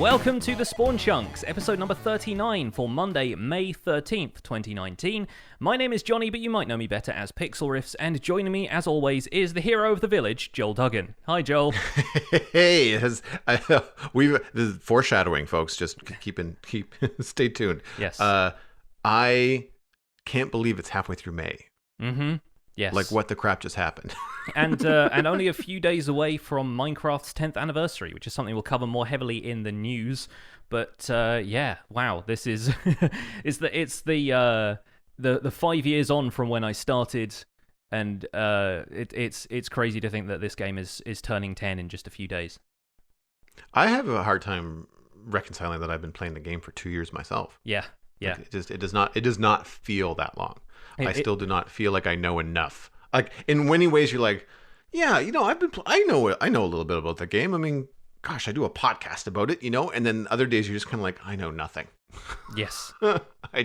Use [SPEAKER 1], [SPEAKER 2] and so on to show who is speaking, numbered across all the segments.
[SPEAKER 1] Welcome to the Spawn Chunks, episode number 39 for Monday, May 13th, 2019. My name is Johnny, but you might know me better as Pixel Riffs, and joining me, as always, is the hero of the village, Joel Duggan. Hi, Joel.
[SPEAKER 2] Hey, this is foreshadowing, folks. Just stay tuned.
[SPEAKER 1] Yes.
[SPEAKER 2] I can't believe it's halfway through May.
[SPEAKER 1] Mm-hmm. Yes.
[SPEAKER 2] Like, what the crap just happened?
[SPEAKER 1] and only a few days away from Minecraft's 10th anniversary, which is something we'll cover more heavily in the news. But yeah, wow, this is it's the 5 years on from when I started, and it's crazy to think that this game is turning 10 in just a few days.
[SPEAKER 2] I have a hard time reconciling that I've been playing the game for 2 years myself.
[SPEAKER 1] Yeah.
[SPEAKER 2] Like, it does not feel that long. I still do not feel like I know enough. Like, in many ways, you're like, yeah, I know a little bit about the game. I mean, gosh, I do a podcast about it, and then other days you're just kind of like, I know nothing.
[SPEAKER 1] Yes.
[SPEAKER 2] I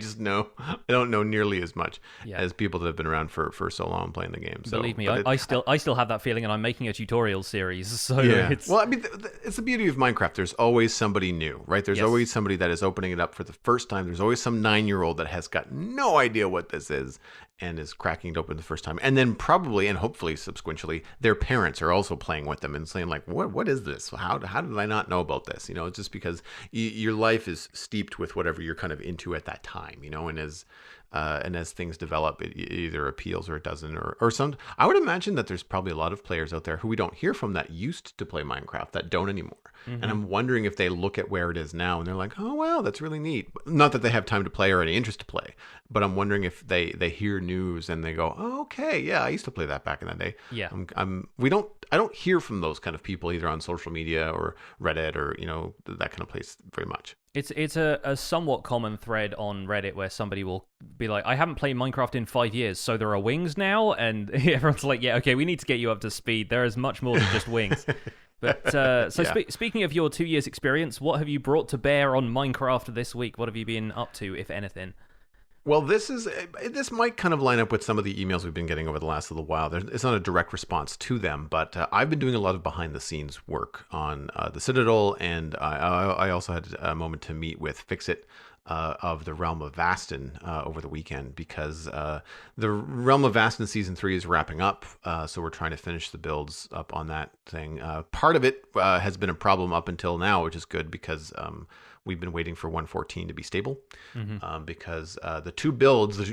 [SPEAKER 2] don't know nearly as much as people that have been around for so long playing the game. So,
[SPEAKER 1] believe me, I still have that feeling, and I'm making a tutorial series. So
[SPEAKER 2] yeah.
[SPEAKER 1] it's...
[SPEAKER 2] Well, I mean, it's the beauty of Minecraft. There's always somebody new, right? There's always somebody that is opening it up for the first time. There's always some 9-year-old that has got no idea what this is and is cracking it open the first time. And then probably, and hopefully subsequently, their parents are also playing with them and saying like, what is this? How did I not know about this? It's just because your life is steeped with whatever you're kind of into at that time, and as things develop, it either appeals or it doesn't, or some. I would imagine that there's probably a lot of players out there who we don't hear from that used to play Minecraft that don't anymore. Mm-hmm. And I'm wondering if they look at where it is now and they're like, oh, wow, that's really neat. Not that they have time to play or any interest to play, but I'm wondering if they hear news and they go, oh, okay, yeah, I used to play that back in the day.
[SPEAKER 1] Yeah.
[SPEAKER 2] I don't hear from those kind of people either on social media or Reddit or, that kind of place very much.
[SPEAKER 1] It's a somewhat common thread on Reddit where somebody will be like, I haven't played Minecraft in 5 years, so there are wings now? And everyone's like, yeah, okay, we need to get you up to speed. There is much more than just wings. But speaking of your 2 years experience, what have you brought to bear on Minecraft this week? What have you been up to, if anything?
[SPEAKER 2] Well, this might kind of line up with some of the emails we've been getting over the last little while. It's not a direct response to them, but I've been doing a lot of behind-the-scenes work on the Citadel, and I also had a moment to meet with Fixit of the Realm of Vastin over the weekend, because the Realm of Vastin Season 3 is wrapping up, so we're trying to finish the builds up on that thing. Part of it has been a problem up until now, which is good, because we've been waiting for 1.14 to be stable, because the two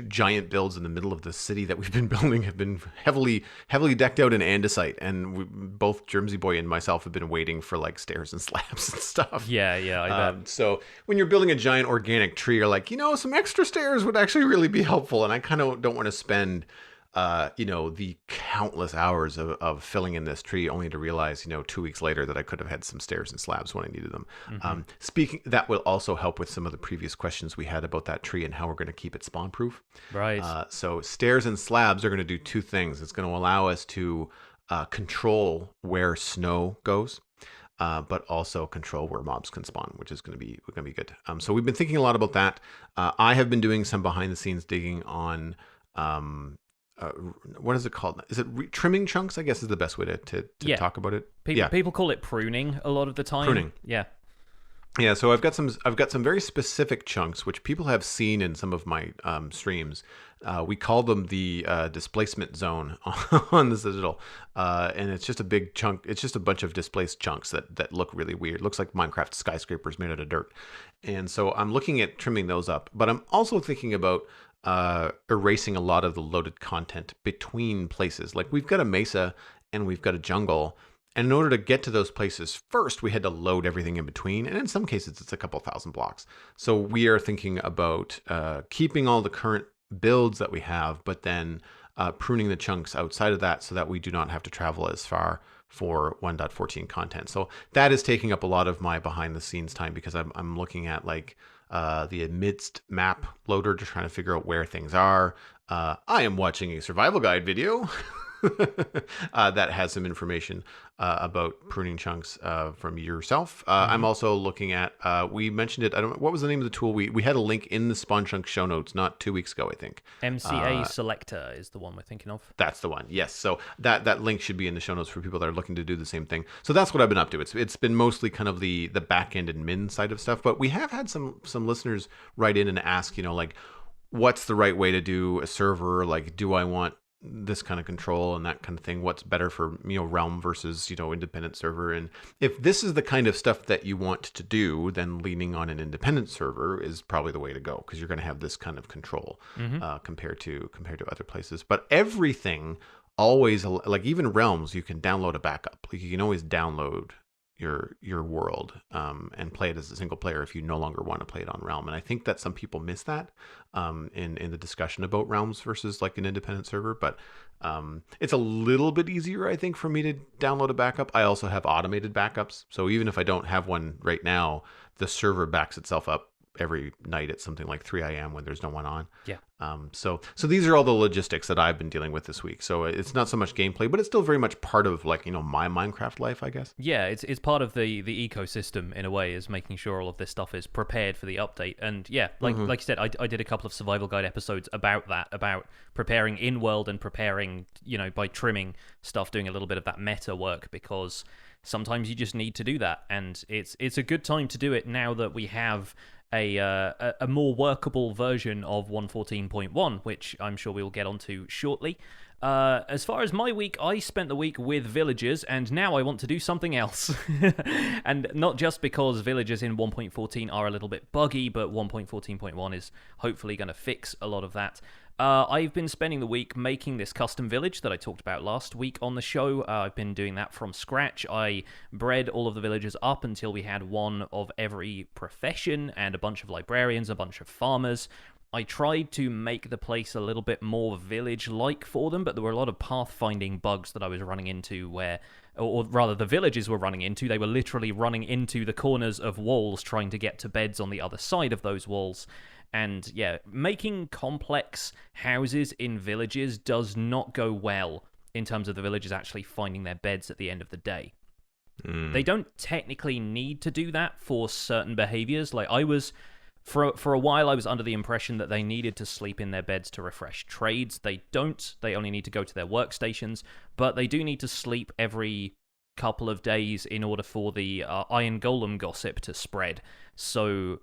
[SPEAKER 2] giant builds in the middle of the city that we've been building have been heavily decked out in andesite, and both Germsy Boy and myself have been waiting for like stairs and slabs and stuff.
[SPEAKER 1] Yeah, I bet.
[SPEAKER 2] So when you're building a giant organic tree, you're like, some extra stairs would actually really be helpful, and I kind of don't want to spend the countless hours of filling in this tree only to realize, 2 weeks later that I could have had some stairs and slabs when I needed them. Mm-hmm. That will also help with some of the previous questions we had about that tree and how we're going to keep it spawn proof.
[SPEAKER 1] Right.
[SPEAKER 2] So stairs and slabs are going to do two things. It's going to allow us to control where snow goes, but also control where mobs can spawn, which is going to be good. So we've been thinking a lot about that. I have been doing some behind the scenes digging on what is it called? Is it trimming chunks? I guess is the best way to talk about it.
[SPEAKER 1] People call it pruning a lot of the time.
[SPEAKER 2] Pruning.
[SPEAKER 1] Yeah.
[SPEAKER 2] So I've got some very specific chunks which people have seen in some of my streams. We call them the displacement zone on the Citadel, and it's just a big chunk. It's just a bunch of displaced chunks that look really weird. It looks like Minecraft skyscrapers made out of dirt, and so I'm looking at trimming those up. But I'm also thinking about erasing a lot of the loaded content between places. Like, we've got a mesa and we've got a jungle, and in order to get to those places first, we had to load everything in between, and in some cases it's a couple thousand blocks. So we are thinking about keeping all the current builds that we have, but then pruning the chunks outside of that so that we do not have to travel as far for 1.14 content. So that is taking up a lot of my behind the scenes time, because I'm looking at like the amidst map loader to trying to figure out where things are. I am watching a survival guide video that has some information about pruning chunks from yourself. I'm
[SPEAKER 1] Hmm.
[SPEAKER 2] also looking at. We mentioned it. I don't. What was the name of the tool? We had a link in the Spawn Chunk show notes not 2 weeks ago, I think.
[SPEAKER 1] MCA Selector is the one we're thinking of.
[SPEAKER 2] That's the one. Yes. So that link should be in the show notes for people that are looking to do the same thing. So that's what I've been up to. It's been mostly kind of the back end admin side of stuff, but we have had some listeners write in and ask, like, what's the right way to do a server? Like, do I want this kind of control and that kind of thing? What's better for realm versus independent server? And if this is the kind of stuff that you want to do, then leaning on an independent server is probably the way to go, because you're going to have this kind of control compared to other places. But everything always, like even realms, you can download a backup. Like you can always download your world and play it as a single player if you no longer want to play it on realm. And I think that some people miss that in the discussion about realms versus like an independent server. But it's a little bit easier, I think, for me to download a backup. I also have automated backups, so even if I don't have one right now, the server backs itself up every night at something like 3 a.m. when there's no one on.
[SPEAKER 1] Yeah.
[SPEAKER 2] So these are all the logistics that I've been dealing with this week. So it's not so much gameplay, but it's still very much part of like, my Minecraft life, I guess.
[SPEAKER 1] Yeah, it's part of the ecosystem in a way, is making sure all of this stuff is prepared for the update. And yeah, like you said, I did a couple of survival guide episodes about that, about preparing in world and preparing, by trimming stuff, doing a little bit of that meta work, because sometimes you just need to do that, and it's a good time to do it now that we have a more workable version of 1.14.1, which I'm sure we'll get onto shortly. As far as my week, I spent the week with villagers, and now I want to do something else. And not just because villagers in 1.14 are a little bit buggy, but 1.14.1 is hopefully going to fix a lot of that. I've been spending the week making this custom village that I talked about last week on the show. I've been doing that from scratch. I bred all of the villagers up until we had one of every profession and a bunch of librarians, a bunch of farmers. I tried to make the place a little bit more village-like for them, but there were a lot of pathfinding bugs that I was running into where, or rather the villagers were running into. They were literally running into the corners of walls trying to get to beds on the other side of those walls. And yeah, making complex houses in villages does not go well in terms of the villagers actually finding their beds at the end of the day. They don't technically need to do that for certain behaviors. Like I was, for a while, I was under the impression that they needed to sleep in their beds to refresh trades. They don't. They only need to go to their workstations, but they do need to sleep every couple of days in order for the Iron Golem gossip to spread. So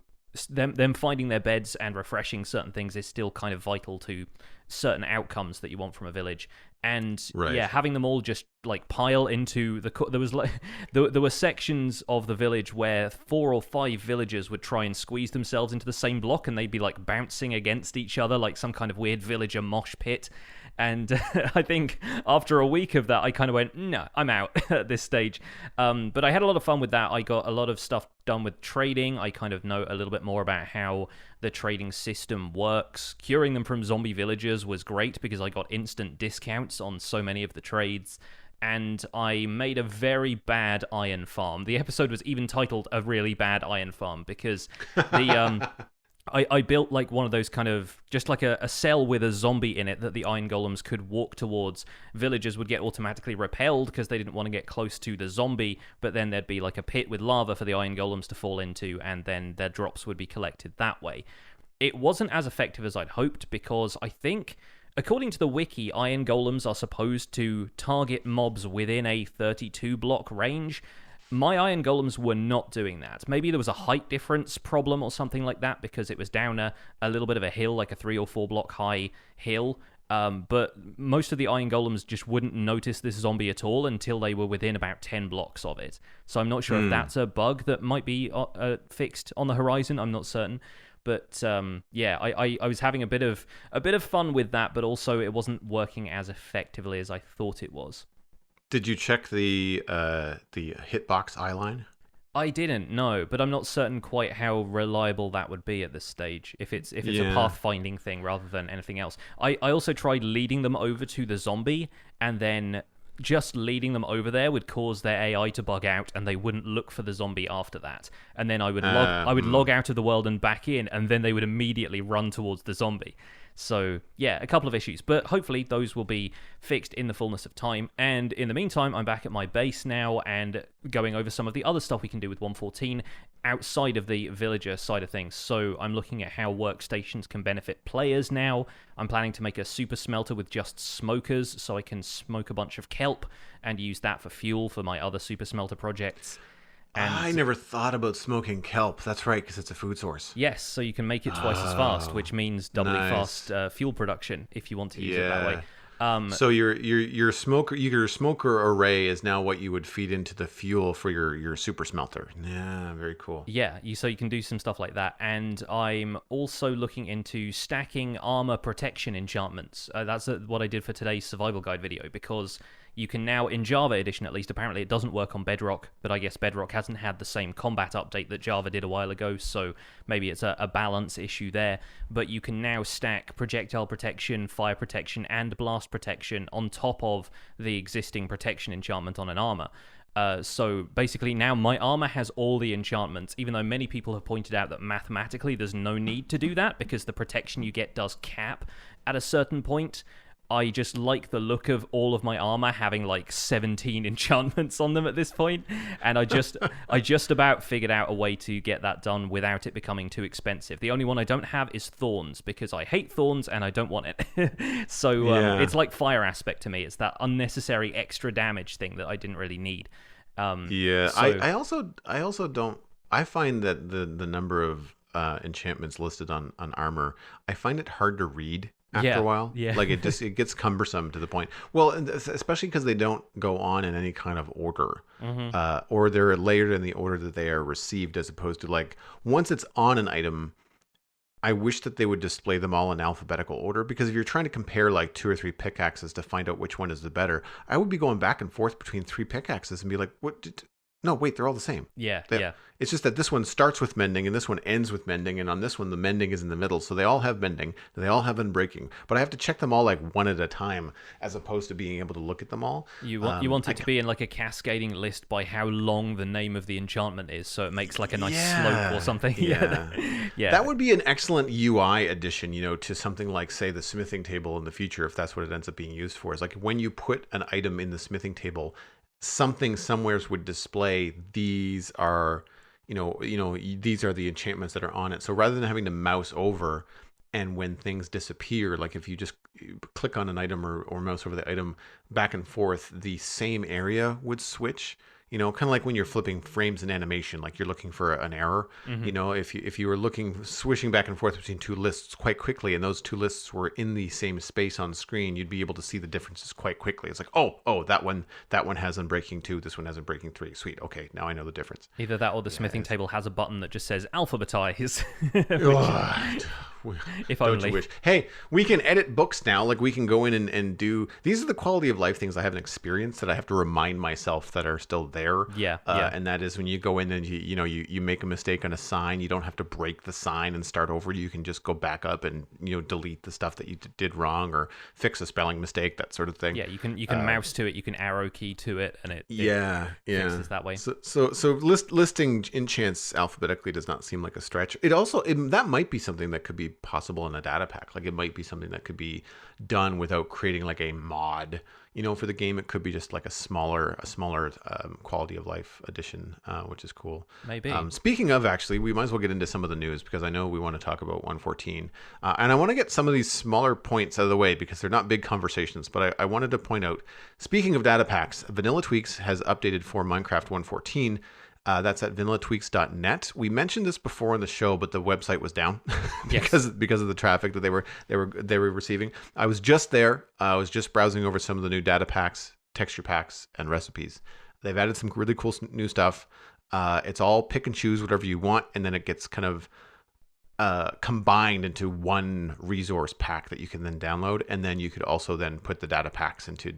[SPEAKER 1] them finding their beds and refreshing certain things is still kind of vital to certain outcomes that you want from a village. And yeah, having them all just like pile into there was like there were sections of the village where 4 or 5 villagers would try and squeeze themselves into the same block, and they'd be like bouncing against each other like some kind of weird villager mosh pit. And I think after a week of that, I kind of went, no, I'm out at this stage. But I had a lot of fun with that. I got a lot of stuff done with trading. I kind of know a little bit more about how the trading system works. Curing them from zombie villagers was great because I got instant discounts on so many of the trades. And I made a very bad iron farm. The episode was even titled A Really Bad Iron Farm because the... I built like one of those kind of, just like a cell with a zombie in it that the iron golems could walk towards. Villagers would get automatically repelled because they didn't want to get close to the zombie, but then there'd be like a pit with lava for the iron golems to fall into, and then their drops would be collected that way. It wasn't as effective as I'd hoped because I think, according to the wiki, iron golems are supposed to target mobs within a 32 block range. My iron golems were not doing that. Maybe there was a height difference problem or something like that because it was down a little bit of a hill, like a 3 or 4 block high hill. But most of the iron golems just wouldn't notice this zombie at all until they were within about 10 blocks of it. So I'm not sure if that's a bug that might be fixed on the horizon. I'm not certain. But yeah, I was having a bit of fun with that, but also it wasn't working as effectively as I thought it was.
[SPEAKER 2] Did you check the hitbox eyeline?
[SPEAKER 1] I didn't, no, but I'm not certain quite how reliable that would be at this stage, if it's a pathfinding thing rather than anything else. I also tried leading them over to the zombie, and then just leading them over there would cause their AI to bug out, and they wouldn't look for the zombie after that. And then I would log out of the world and back in, and then they would immediately run towards the zombie. So yeah, a couple of issues, but hopefully those will be fixed in the fullness of time. And in the meantime, I'm back at my base now and going over some of the other stuff we can do with 114 outside of the villager side of things. So I'm looking at how workstations can benefit players now. I'm planning to make a super smelter with just smokers, so I can smoke a bunch of kelp and use that for fuel for my other super smelter projects. And
[SPEAKER 2] I never thought about smoking kelp. That's right, because it's a food source.
[SPEAKER 1] yes, so you can make it twice as fast, which means doubly
[SPEAKER 2] nice.
[SPEAKER 1] fast fuel production if you want to use it that way.
[SPEAKER 2] So your smoker array is now what you would feed into the fuel for your super smelter. Yeah, very cool.
[SPEAKER 1] Yeah, so you can do some stuff like that. And I'm also looking into stacking armor protection enchantments. That's what I did for today's survival guide video, because you can now, in Java edition at least, apparently it doesn't work on Bedrock, but I guess Bedrock hasn't had the same combat update that Java did a while ago, so maybe it's a balance issue there. But you can now stack projectile protection, fire protection, and blast protection on top of the existing protection enchantment on an armor. So basically now my armor has all the enchantments, even though many people have pointed out that mathematically there's no need to do that because the protection you get does cap at a certain point. I just like the look of all of my armor having like 17 enchantments on them at this point, and I just about figured out a way to get that done without it becoming too expensive. The only one I don't have is thorns, because I hate thorns and I don't want it. So it's like fire aspect to me. It's that unnecessary extra damage thing that I didn't really need.
[SPEAKER 2] I also don't. I find that the number of enchantments listed on armor, I find it hard to read after a while.
[SPEAKER 1] Yeah.
[SPEAKER 2] Like it gets cumbersome to the point. Well, and especially because they don't go on in any kind of order, or they're layered in the order that they are received, as opposed to like once it's on an item. I wish that they would display them all in alphabetical order, because if you're trying to compare like 2 or 3 pickaxes to find out which one is the better, I would be going back and forth between 3 pickaxes and be like, no, wait, they're all the same.
[SPEAKER 1] Yeah.
[SPEAKER 2] It's just that this one starts with mending and this one ends with mending, and on this one the mending is in the middle, so they all have mending, they all have unbreaking, but I have to check them all like one at a time, as opposed to being able to look at them all.
[SPEAKER 1] You want it to be in like a cascading list by how long the name of the enchantment is, so it makes like a nice slope or something. Yeah.
[SPEAKER 2] That would be an excellent UI addition, to something like, say, the smithing table in the future, if that's what it ends up being used for. Is like when you put an item in the smithing table, something somewheres would display these are these are the enchantments that are on it. So rather than having to mouse over, and when things disappear, like if you just click on an item or mouse over the item back and forth, the same area would switch. Kind of like when you're flipping frames in animation, like you're looking for an error. If you were swishing back and forth between 2 lists quite quickly, and those 2 lists were in the same space on screen, you'd be able to see the differences quite quickly. It's like, oh, that one has unbreaking 2, this one has unbreaking 3. Sweet, okay, now I know the difference.
[SPEAKER 1] Either that or the smithing table has a button that just says alphabetize. If
[SPEAKER 2] Don't
[SPEAKER 1] only.
[SPEAKER 2] you wish? Hey, we can edit books now. Like we can go in and do. These are the quality of life things I haven't experienced that I have to remind myself that are still there.
[SPEAKER 1] Yeah.
[SPEAKER 2] And that is when you go in and you make a mistake on a sign, you don't have to break the sign and start over. You can just go back up and delete the stuff that you did wrong, or fix a spelling mistake, that sort of thing.
[SPEAKER 1] Yeah, you can mouse to it, you can arrow key to it, and it fixes that way.
[SPEAKER 2] So listing enchants alphabetically does not seem like a stretch. That might be something that could be possible in a data pack. Like it might be something that could be done without creating like a mod for the game. It could be just like a smaller quality of life addition, which is cool.
[SPEAKER 1] Maybe.
[SPEAKER 2] Speaking of, actually, we might as well get into some of the news, because I know we want to talk about 114, and I want to get some of these smaller points out of the way because they're not big conversations, but I wanted to point out, speaking of data packs, Vanilla Tweaks has updated for Minecraft 114. That's at vanillatweaks.net. We mentioned this before on the show, but the website was down because of the traffic that they were receiving. I was just there. I was just browsing over some of the new data packs, texture packs, and recipes. They've added some really cool new stuff. It's all pick and choose whatever you want, and then it gets kind of combined into one resource pack that you can then download, and then you could also then put the data packs into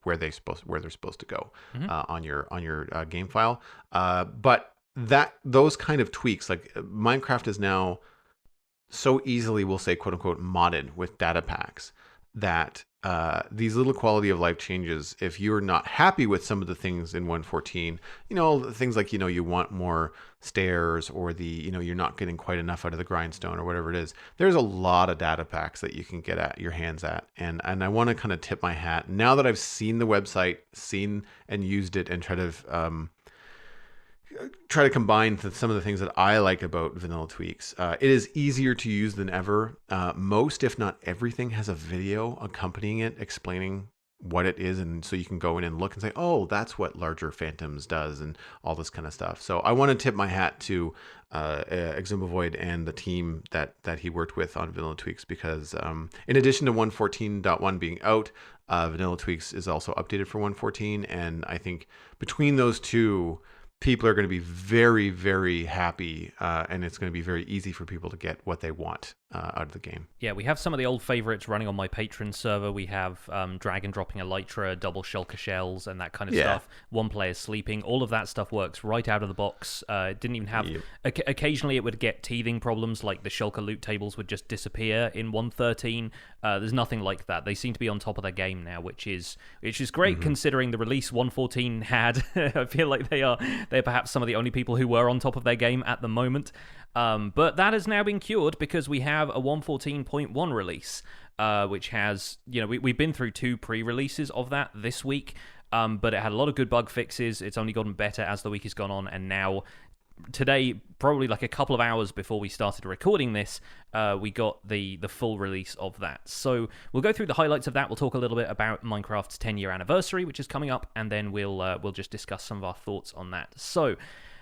[SPEAKER 2] where they're supposed to go on your game file. But those kind of tweaks, like Minecraft is now so easily, we'll say, quote unquote, modded with data packs, that these little quality of life changes, if you're not happy with some of the things in 114, things like, you want more stairs, or you're not getting quite enough out of the grindstone or whatever it is, there's a lot of data packs that you can get at your hands at. And I want to kind of tip my hat now that I've seen the website, seen and used it, and try to combine some of the things that I like about Vanilla Tweaks. It is easier to use than ever. Most, if not everything, has a video accompanying it explaining what it is, and so you can go in and look and say, oh, that's what Larger Phantoms does, and all this kind of stuff. So I want to tip my hat to Exumavoid and the team that he worked with on Vanilla Tweaks, because in addition to 114.1 being out, Vanilla Tweaks is also updated for 114, and I think between those two, people are going to be very, very happy, and it's going to be very easy for people to get what they want out of the game.
[SPEAKER 1] Yeah, we have some of the old favorites running on my Patreon server. We have Dragon dropping Elytra, double Shulker shells, and that kind of stuff. One player sleeping. All of that stuff works right out of the box. It didn't even have... Occasionally it would get teething problems, like the Shulker loot tables would just disappear in 113. There's nothing like that. They seem to be on top of their game now, which is great considering the release 114 had. I feel like they're perhaps some of the only people who were on top of their game at the moment. But that has now been cured because we have a 114.1 release, which has, we've been through 2 pre-releases of that this week, but it had a lot of good bug fixes. It's only gotten better as the week has gone on, and now today, probably like a couple of hours before we started recording this, we got the full release of that. So we'll go through the highlights of that. We'll talk a little bit about Minecraft's 10-year anniversary, which is coming up, and then we'll just discuss some of our thoughts on that. So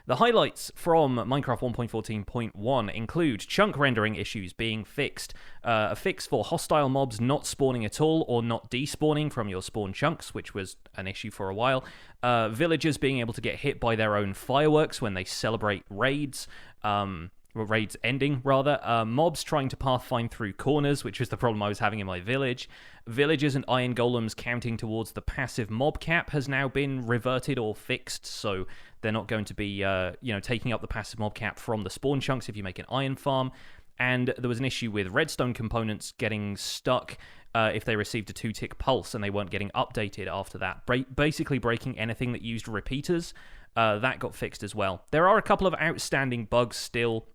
[SPEAKER 1] the highlights from Minecraft 1.14.1 include chunk rendering issues being fixed, a fix for hostile mobs not spawning at all or not despawning from your spawn chunks, which was an issue for a while, villagers being able to get hit by their own fireworks when they celebrate raids, raids ending, rather. Mobs trying to pathfind through corners, which was the problem I was having in my village. Villagers and iron golems counting towards the passive mob cap has now been reverted or fixed, so they're not going to be, taking up the passive mob cap from the spawn chunks if you make an iron farm. And there was an issue with redstone components getting stuck if they received a 2-tick pulse and they weren't getting updated after that. Basically breaking anything that used repeaters. That got fixed as well. There are a couple of outstanding bugs still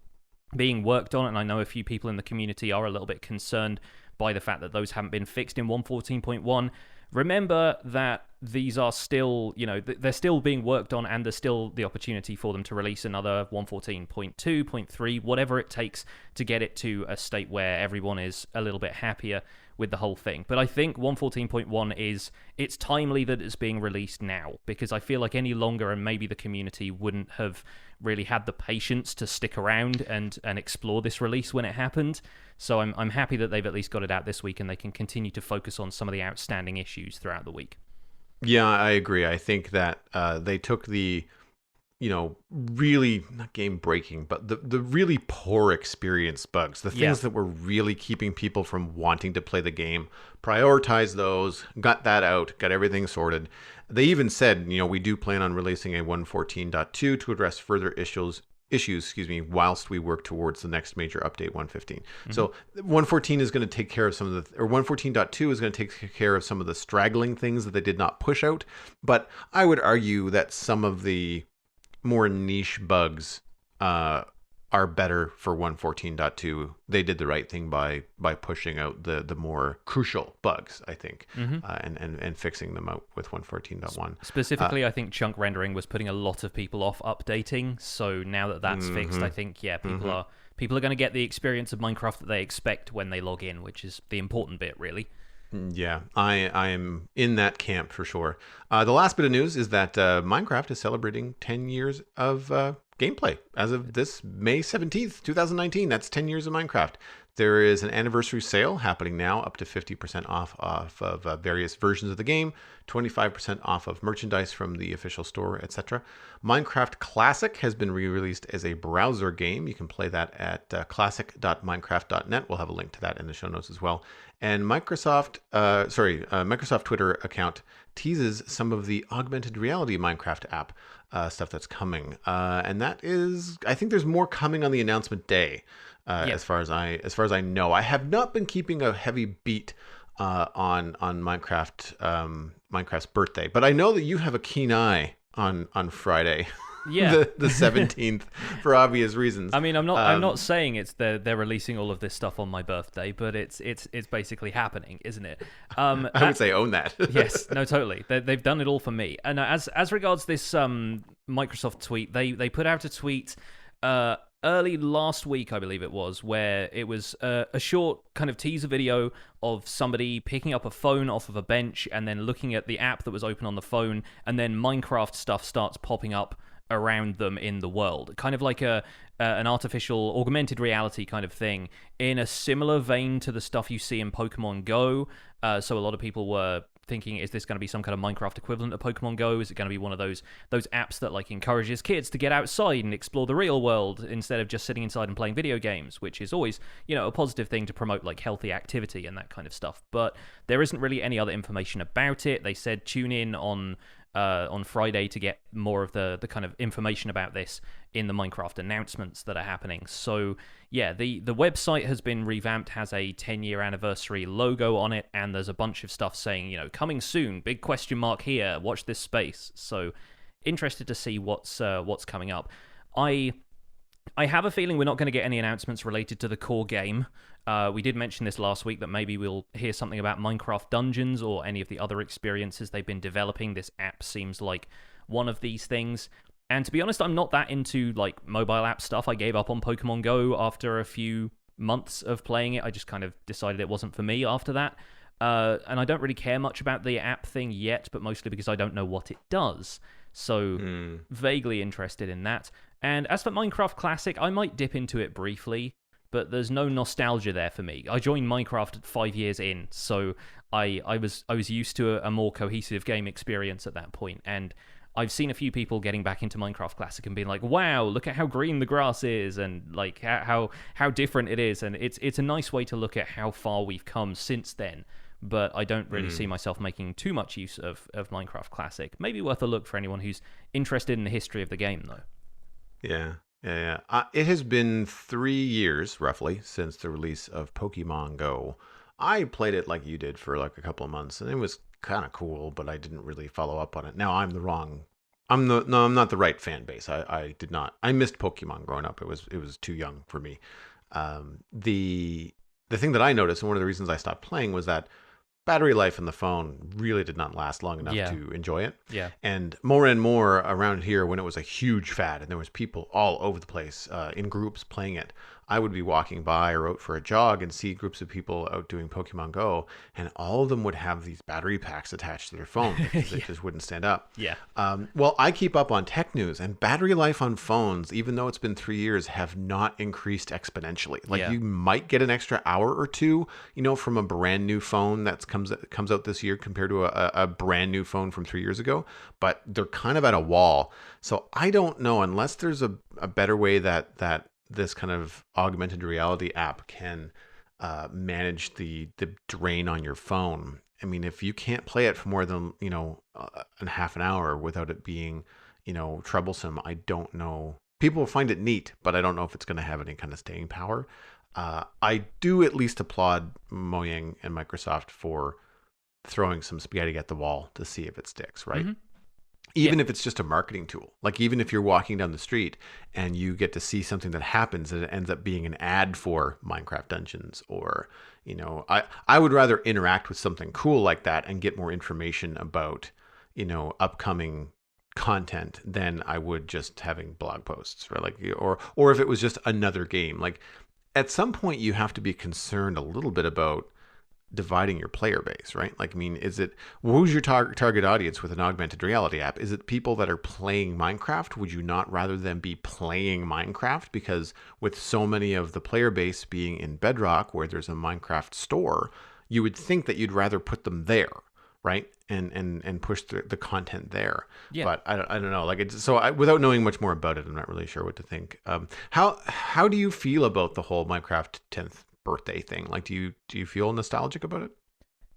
[SPEAKER 1] being worked on, and I know a few people in the community are a little bit concerned by the fact that those haven't been fixed in 1.14.1. Remember that these are still, they're still being worked on, and there's still the opportunity for them to release another 114.2, 0.3, whatever it takes to get it to a state where everyone is a little bit happier with the whole thing. But I think 114.1 it's timely that it's being released now, because I feel like any longer and maybe the community wouldn't have really had the patience to stick around and explore this release when it happened. So I'm happy that they've at least got it out this week and they can continue to focus on some of the outstanding issues throughout the week.
[SPEAKER 2] Yeah, I agree. I think that they took the, really not game breaking, but the really poor experience bugs, the things that were really keeping people from wanting to play the game, prioritized those, got that out, got everything sorted. They even said, we do plan on releasing a 114.2 to address further issues, whilst we work towards the next major update, 115. So 114 is going to take care of some of or 114.2 is going to take care of some of the straggling things that they did not push out. But I would argue that some of the more niche bugs are better for 114.2. They did the right thing by pushing out the more crucial bugs, I think, and fixing them out with 114.1.
[SPEAKER 1] Specifically, I think chunk rendering was putting a lot of people off updating. So now that that's fixed, I think people are going to get the experience of Minecraft that they expect when they log in, which is the important bit, really.
[SPEAKER 2] Yeah, I am in that camp for sure. The last bit of news is that Minecraft is celebrating 10 years of gameplay as of this May 17th, 2019. That's 10 years of Minecraft. There is an anniversary sale happening now, up to 50% off of various versions of the game, 25% off of merchandise from the official store, etc. Minecraft Classic has been re-released as a browser game. You can play that at classic.minecraft.net. We'll have a link to that in the show notes as well. And Microsoft Twitter account teases some of the augmented reality Minecraft app stuff that's coming, and that is, I think there's more coming on the announcement day. As far as I know, I have not been keeping a heavy beat on Minecraft, Minecraft's birthday. But I know that you have a keen eye on Friday,
[SPEAKER 1] Yeah.
[SPEAKER 2] the 17th, for obvious reasons.
[SPEAKER 1] I mean, I'm not saying it's they're releasing all of this stuff on my birthday, but it's basically happening, isn't it?
[SPEAKER 2] I would say own that.
[SPEAKER 1] Yes, no, totally. They've done it all for me. And as regards this Microsoft tweet, they put out a tweet early last week, I believe it was, where it was a short kind of teaser video of somebody picking up a phone off of a bench and then looking at the app that was open on the phone, and then Minecraft stuff starts popping up around them in the world, kind of like an artificial augmented reality kind of thing, in a similar vein to the stuff you see in Pokemon Go. So a lot of people were thinking, is this going to be some kind of Minecraft equivalent of Pokemon Go? Is it going to be one of those apps that like encourages kids to get outside and explore the real world instead of just sitting inside and playing video games, which is always, a positive thing to promote like healthy activity and that kind of stuff. But there isn't really any other information about it. They said tune in on Friday to get more of the kind of information about this in the Minecraft announcements that are happening. So yeah, the website has been revamped, has a 10-year anniversary logo on it, and there's a bunch of stuff saying, coming soon, big question mark here, watch this space. So interested to see what's coming up. I have a feeling we're not going to get any announcements related to the core game. We did mention this last week that maybe we'll hear something about Minecraft Dungeons or any of the other experiences they've been developing. This app seems like one of these things. And to be honest, I'm not that into like mobile app stuff. I gave up on Pokemon Go after a few months of playing it. I just kind of decided it wasn't for me after that. And I don't really care much about the app thing yet, but mostly because I don't know what it does. So vaguely interested in that. And as for Minecraft Classic, I might dip into it briefly, but there's no nostalgia there for me. I joined Minecraft 5 years in, so I was used to a more cohesive game experience at that point, and I've seen a few people getting back into Minecraft Classic and being like, "Wow, look at how green the grass is, and like how different it is." And it's a nice way to look at how far we've come since then. But I don't really see myself making too much use of Minecraft Classic. Maybe worth a look for anyone who's interested in the history of the game, though.
[SPEAKER 2] Yeah. It has been 3 years, roughly, since the release of Pokemon Go. I played it like you did for like a couple of months, and it was kind of cool, but I didn't really follow up on it. Now I'm not the right fan base. I did not. I missed Pokemon growing up. It was too young for me. The thing that I noticed, and one of the reasons I stopped playing, was that battery life in the phone really did not last long enough to enjoy it.
[SPEAKER 1] Yeah.
[SPEAKER 2] And more around here, when it was a huge fad and there was people all over the place in groups playing it, I would be walking by or out for a jog and see groups of people out doing Pokemon Go, and all of them would have these battery packs attached to their phone because it just wouldn't stand up.
[SPEAKER 1] Yeah.
[SPEAKER 2] Well, I keep up on tech news, and battery life on phones, even though it's been 3 years, have not increased exponentially. Like you might get an extra hour or two, from a brand new phone that comes out this year compared to a brand new phone from 3 years ago, but they're kind of at a wall. So I don't know, unless there's a better way that this kind of augmented reality app can manage the drain on your phone. I mean, if you can't play it for more than a half an hour without it being troublesome, I don't know. People will find it neat, but I don't know if it's going to have any kind of staying power. I do at least applaud Mojang and Microsoft for throwing some spaghetti at the wall to see if it sticks, right? Even if it's just a marketing tool. Like even if you're walking down the street and you get to see something that happens and it ends up being an ad for Minecraft Dungeons, or, I would rather interact with something cool like that and get more information about, upcoming content than I would just having blog posts, right? Like, or if it was just another game. Like at some point you have to be concerned a little bit about dividing your player base, right? Like, I mean, who's your target audience with an augmented reality app? Is it people that are playing Minecraft? Would you not rather them be playing Minecraft? Because with so many of the player base being in Bedrock, where there's a Minecraft store, you would think that you'd rather put them there, right? And push the content there. Yeah. But I don't know. Like without knowing much more about it, I'm not really sure what to think. How do you feel about the whole Minecraft 10th birthday thing? Like, do you feel nostalgic about it?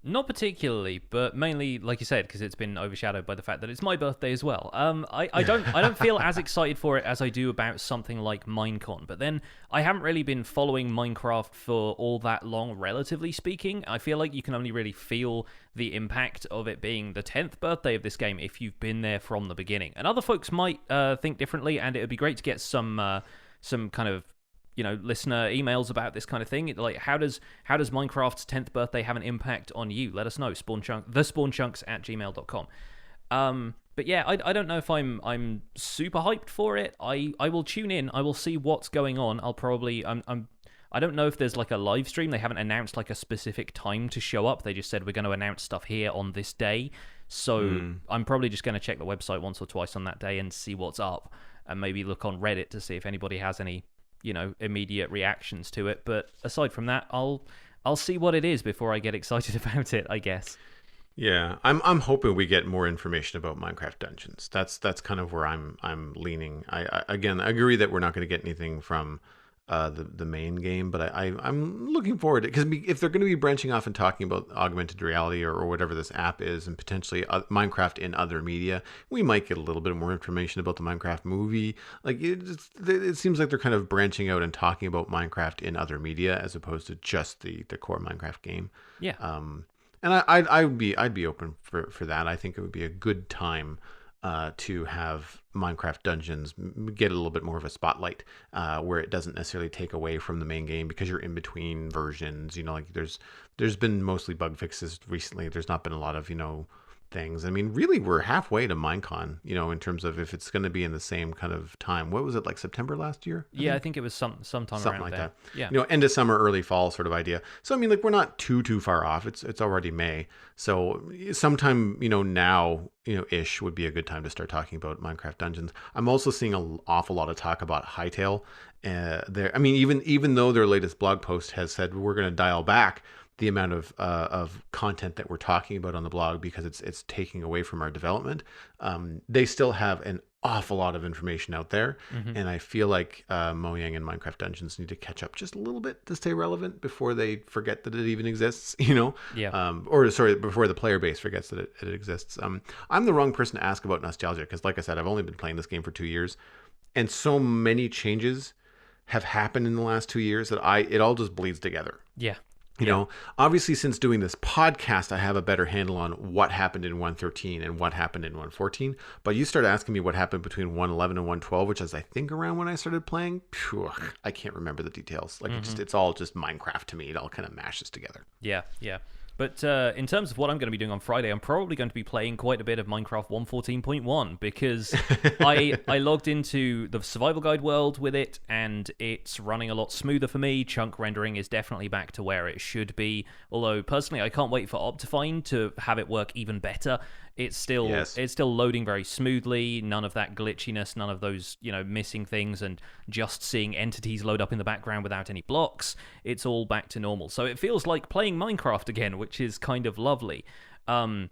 [SPEAKER 1] Not particularly, but mainly, like you said, because it's been overshadowed by the fact that it's my birthday as well. I don't feel as excited for it as I do about something like Minecon. But then I haven't really been following Minecraft for all that long, relatively speaking. I feel like you can only really feel the impact of it being the 10th birthday of this game if you've been there from the beginning. And other folks might think differently, and it would be great to get some kind of listener emails about this kind of thing. Like, how does Minecraft's 10th birthday have an impact on you? Let us know. thespawnchunks@gmail.com. But yeah, I don't know if I'm super hyped for it. I will tune in. I will see what's going on. I'll probably I don't know if there's like a live stream. They haven't announced like a specific time to show up. They just said we're going to announce stuff here on this day. So I'm probably just going to check the website once or twice on that day and see what's up, and maybe look on Reddit to see if anybody has any immediate reactions to it. But aside from that, I'll see what it is before I get excited about it, I guess.
[SPEAKER 2] Yeah, I'm hoping we get more information about Minecraft Dungeons. That's kind of where I'm leaning. I again, I agree that we're not going to get anything from the main game, but I'm looking forward to it, because if they're going to be branching off and talking about augmented reality or whatever this app is, and potentially Minecraft in other media, we might get a little bit more information about the Minecraft movie. Like it seems like they're kind of branching out and talking about Minecraft in other media as opposed to just the core Minecraft game.
[SPEAKER 1] Yeah.
[SPEAKER 2] And I'd be open for that. I think it would be a good time to have Minecraft Dungeons get a little bit more of a spotlight, where it doesn't necessarily take away from the main game, because you're in between versions. Like there's been mostly bug fixes recently. There's not been a lot of things. I mean, really, we're halfway to Minecon, in terms of if it's going to be in the same kind of time. What was it, like September last year?
[SPEAKER 1] I think it was sometime
[SPEAKER 2] something
[SPEAKER 1] around
[SPEAKER 2] like
[SPEAKER 1] there.
[SPEAKER 2] that.
[SPEAKER 1] Yeah.
[SPEAKER 2] End of summer, early fall sort of idea. So I mean, like, we're not too far off. It's already May. So sometime, now, ish would be a good time to start talking about Minecraft Dungeons. I'm also seeing an awful lot of talk about Hytale. I mean, even though their latest blog post has said we're going to dial back the amount of content that we're talking about on the blog because it's taking away from our development, they still have an awful lot of information out there. And I feel like Mojang and Minecraft Dungeons need to catch up just a little bit to stay relevant before they forget that it even exists, or sorry, before the player base forgets that it exists. I'm the wrong person to ask about nostalgia, because like I said, I've only been playing this game for 2 years, and so many changes have happened in the last 2 years that it all just bleeds together. Obviously, since doing this podcast, I have a better handle on what happened in 1.13 and what happened in 1.14. But you start asking me what happened between 1.11 and 1.12, which is, I think, around when I started playing. Phew, I can't remember the details. Like, it's all just Minecraft to me. It all kind of mashes together.
[SPEAKER 1] Yeah. But in terms of what I'm going to be doing on Friday, I'm probably going to be playing quite a bit of Minecraft 1.14.1, because I logged into the survival guide world with it, and it's running a lot smoother for me. Chunk rendering is definitely back to where it should be. Although, personally, I can't wait for Optifine to have it work even better. It's still loading very smoothly. None of that glitchiness, none of those missing things, and just seeing entities load up in the background without any blocks. It's all back to normal. So it feels like playing Minecraft again, which is kind of lovely. My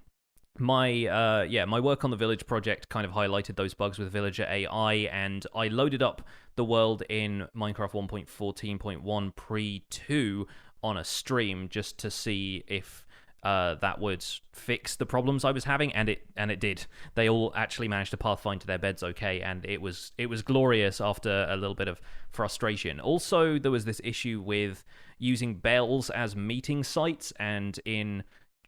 [SPEAKER 1] work on the Village project kind of highlighted those bugs with Villager AI, and I loaded up the world in Minecraft 1.14.1 pre-2 on a stream just to see if that would fix the problems I was having, and it did. They all actually managed to pathfind to their beds okay, and it was glorious after a little bit of frustration. Also, there was this issue with using bells as meeting sites, and in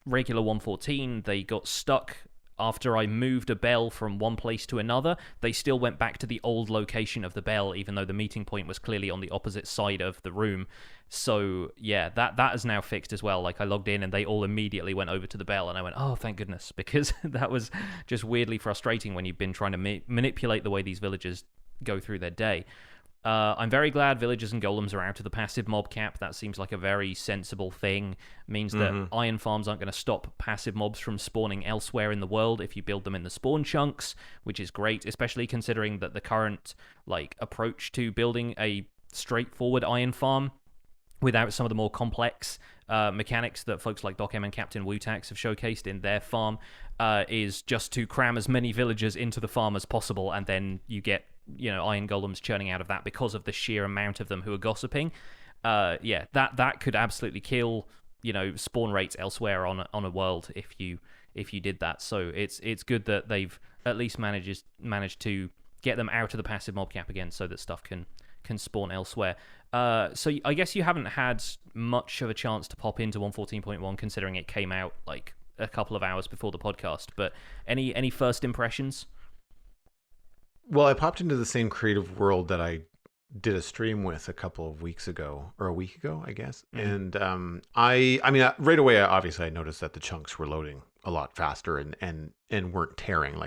[SPEAKER 1] regular 1.14 they got stuck. After I moved a bell from one place to another, they still went back to the old location of the bell, even though the meeting point was clearly on the opposite side of the room. So, yeah, that is now fixed as well. Like, I logged in and they all immediately went over to the bell, and I went, oh, thank goodness, because that was just weirdly frustrating when you've been trying to manipulate the way these villagers go through their day. I'm very glad villagers and golems are out of the passive mob cap. That seems like a very sensible thing. Means that iron farms aren't going to stop passive mobs from spawning elsewhere in the world if you build them in the spawn chunks, which is great, especially considering that the current approach to building a straightforward iron farm without some of the more complex mechanics that folks like Docm and Captain Wutax have showcased in their farm is just to cram as many villagers into the farm as possible, and then you get iron golems churning out of that because of the sheer amount of them who are gossiping. That could absolutely kill spawn rates elsewhere on a world if you did that. So it's good that they've at least managed to get them out of the passive mob cap again, so that stuff can spawn elsewhere. So I guess you haven't had much of a chance to pop into 1.14.1, considering it came out like a couple of hours before the podcast. But any first impressions?
[SPEAKER 2] Well, I popped into the same creative world that I did a stream with a couple of weeks ago, or a week ago, I guess. And I mean, right away, obviously, I noticed that the chunks were loading a lot faster and weren't tearing.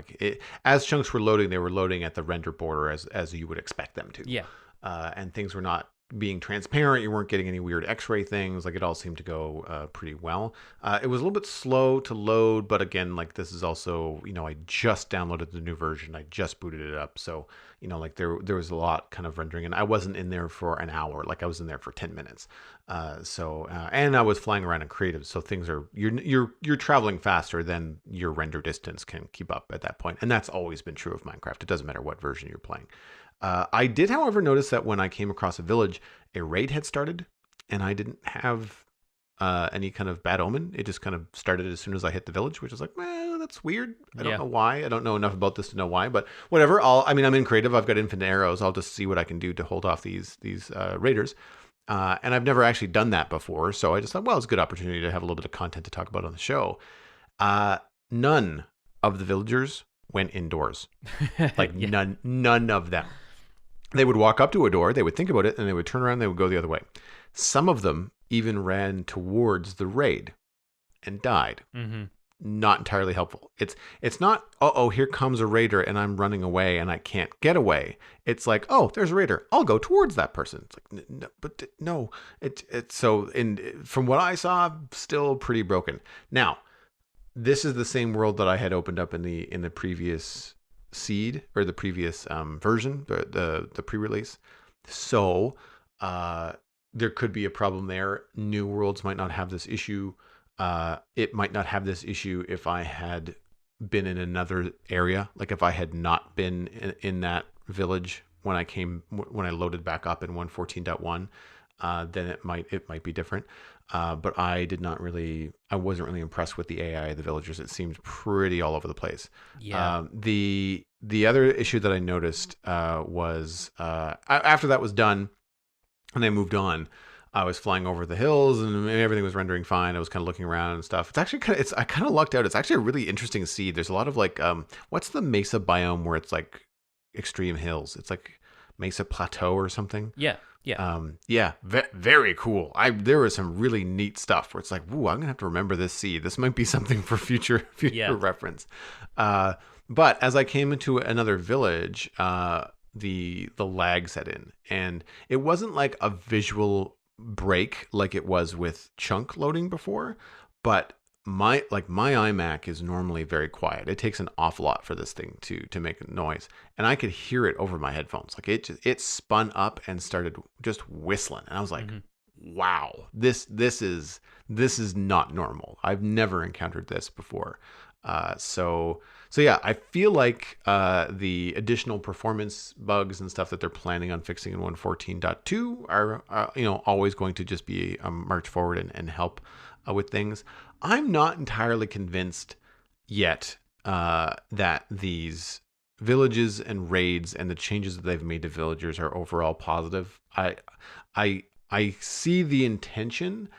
[SPEAKER 2] As chunks were loading, they were loading at the render border as you would expect them to.
[SPEAKER 1] Yeah.
[SPEAKER 2] And things were not being transparent. You weren't getting any weird X-ray things. Like, it all seemed to go pretty well. It was a little bit slow to load, but again, like, this is also, I just downloaded the new version. I just booted it up. So, there was a lot kind of rendering, and I wasn't in there for an hour. Like, I was in there for 10 minutes. And I was flying around in creative. So things are, you're traveling faster than your render distance can keep up at that point. And that's always been true of Minecraft. It doesn't matter what version you're playing. I did, however, notice that when I came across a village, a raid had started, and I didn't have any kind of bad omen. It just kind of started as soon as I hit the village, which is like, well, that's weird. I don't know why. I don't know enough about this to know why, but whatever. I'm in creative. I've got infinite arrows. I'll just see what I can do to hold off these raiders. And I've never actually done that before, so I just thought, well, it's a good opportunity to have a little bit of content to talk about on the show. None of the villagers went indoors. Like, none of them. They would walk up to a door, they would think about it, and they would turn around and they would go the other way. Some of them even ran towards the raid and died.
[SPEAKER 1] Mm-hmm.
[SPEAKER 2] Not entirely helpful. It's not, here comes a raider and I'm running away and I can't get away. It's like, oh, there's a raider. I'll go towards that person. It's like, no. From what I saw, still pretty broken. Now, this is the same world that I had opened up in the previous seed, or the previous version, the pre-release. So there could be a problem there. New worlds might not have this issue. It might not have this issue if I had been in another area. Like, if I had not been in that village when I loaded back up in 1.14.1, then it might be different. But I wasn't really impressed with the AI of the villagers. It seemed pretty all over the place.
[SPEAKER 1] Yeah.
[SPEAKER 2] The other issue that I noticed was after that was done and I moved on, I was flying over the hills and everything was rendering fine. I was kind of looking around and stuff. It's actually I kind of lucked out. It's actually a really interesting seed. There's a lot of like, what's the mesa biome where it's like extreme hills? It's like Mesa Plateau or something.
[SPEAKER 1] Yeah.
[SPEAKER 2] Yeah. Very cool. There was some really neat stuff where it's like, ooh, I'm gonna have to remember this seed. This might be something for future reference. But as I came into another village, the lag set in, and it wasn't like a visual break like it was with chunk loading before, but my iMac is normally very quiet. It takes an awful lot for this thing to make a noise, and I could hear it over my headphones. Like, it spun up and started just whistling, and I was like, wow, this is not normal. I've never encountered this before. So yeah, I feel like the additional performance bugs and stuff that they're planning on fixing in 1.14.2 are always going to just be a march forward and help with things. I'm not entirely convinced yet that these villages and raids and the changes that they've made to villagers are overall positive. I see the intention,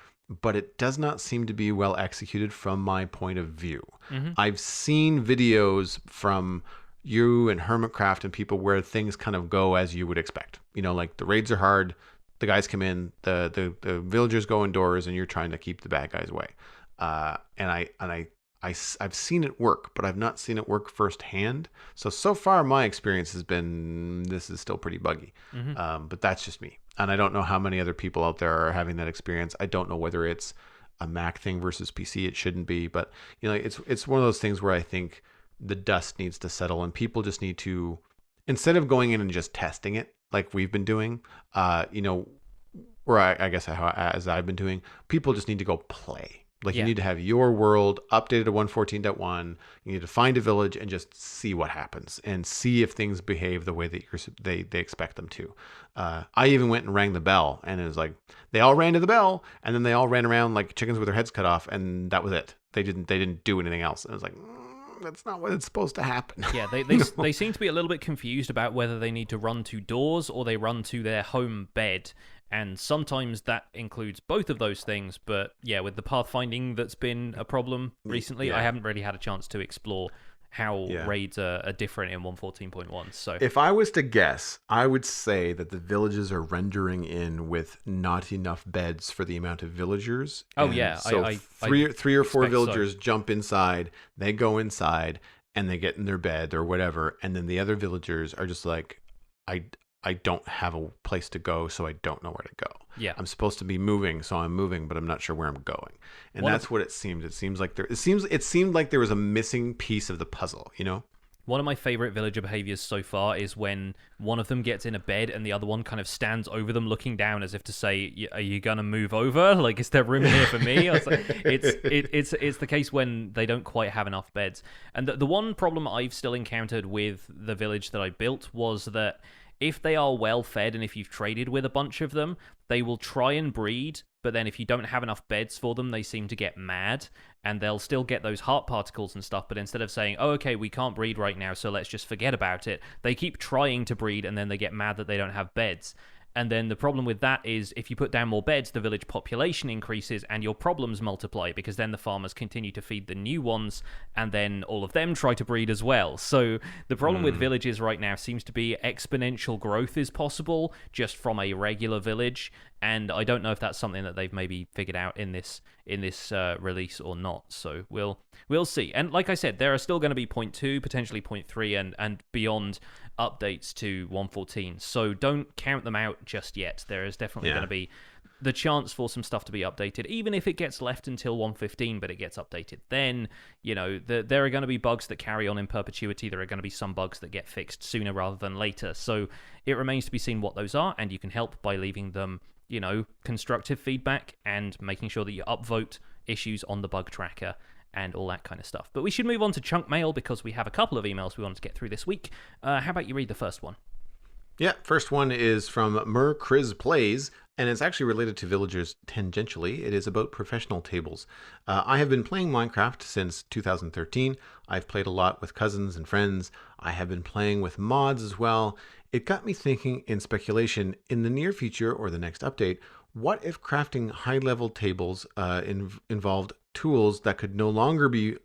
[SPEAKER 2] but it does not seem to be well executed from my point of view. Mm-hmm. I've seen videos from you and Hermitcraft and people where things kind of go as you would expect. Like, the raids are hard, the guys come in, the villagers go indoors, and you're trying to keep the bad guys away. I've seen it work, but I've not seen it work firsthand. So far my experience has been, this is still pretty buggy. Mm-hmm. But that's just me. And I don't know how many other people out there are having that experience. I don't know whether it's a Mac thing versus PC. It shouldn't be, but it's one of those things where I think the dust needs to settle, and people just need to, instead of going in and just testing it like we've been doing, or I guess as I've been doing, people just need to go play. Like you
[SPEAKER 1] Yeah.
[SPEAKER 2] need to have your world updated to 1.14.1. You need to find a village and just see what happens and see if things behave the way that they expect them to. I even went and rang the bell, and it was like they all ran to the bell, and then they all ran around like chickens with their heads cut off, and that was it. They didn't do anything else. And I was like, that's not what it's supposed to happen.
[SPEAKER 1] Yeah, they seem to be a little bit confused about whether they need to run to doors or they run to their home bed. And sometimes that includes both of those things. But yeah, with the pathfinding that's been a problem recently, I haven't really had a chance to explore how raids are different in 1.14.1. So
[SPEAKER 2] if I was to guess, I would say that the villages are rendering in with not enough beds for the amount of villagers.
[SPEAKER 1] Oh,
[SPEAKER 2] And
[SPEAKER 1] yeah,
[SPEAKER 2] so
[SPEAKER 1] I
[SPEAKER 2] three or four
[SPEAKER 1] expect so.
[SPEAKER 2] villagers jump inside, they go inside, and they get in their bed or whatever, and then the other villagers are just like, I don't have a place to go, so I don't know where to go.
[SPEAKER 1] Yeah.
[SPEAKER 2] I'm supposed to be moving, so I'm moving, but I'm not sure where I'm going. And that's what it seemed. It seemed like there was a missing piece of the puzzle, you know?
[SPEAKER 1] One of my favorite villager behaviors so far is when one of them gets in a bed and the other one kind of stands over them looking down as if to say, are you going to move over? Like, is there room here for me? I was like, it's the case when they don't quite have enough beds. And the one problem I've still encountered with the village that I built was that if they are well fed and if you've traded with a bunch of them, they will try and breed, but then if you don't have enough beds for them, they seem to get mad, and they'll still get those heart particles and stuff, but instead of saying, oh, okay, we can't breed right now, so let's just forget about it, they keep trying to breed, and then they get mad that they don't have beds. And then the problem with that is if you put down more beds, the village population increases and your problems multiply, because then the farmers continue to feed the new ones and then all of them try to breed as well. So the problem with villages right now seems to be exponential growth is possible just from a regular village, and I don't know if that's something that they've maybe figured out in this release or not. So we'll see. And like I said, there are still going to be 0.2, potentially 0.3, and beyond updates to 1.14. So don't count them out just yet. There is definitely going to be the chance for some stuff to be updated, even if it gets left until 1.15, but it gets updated. Then, you know, there are going to be bugs that carry on in perpetuity. There are going to be some bugs that get fixed sooner rather than later. So it remains to be seen what those are, and you can help by leaving them, you know, constructive feedback and making sure that you upvote issues on the bug tracker and all that kind of stuff. But we should move on to chunk mail because we have a couple of emails we wanted to get through this week. How about you read the first one?
[SPEAKER 2] Yeah, first one is from Kriz Plays, and it's actually related to villagers tangentially. It is about professional tables. I have been playing Minecraft since 2013. I've played a lot with cousins and friends. I have been playing with mods as well. It got me thinking in speculation, in the near future or the next update, what if crafting high-level tables involved tools that could no longer be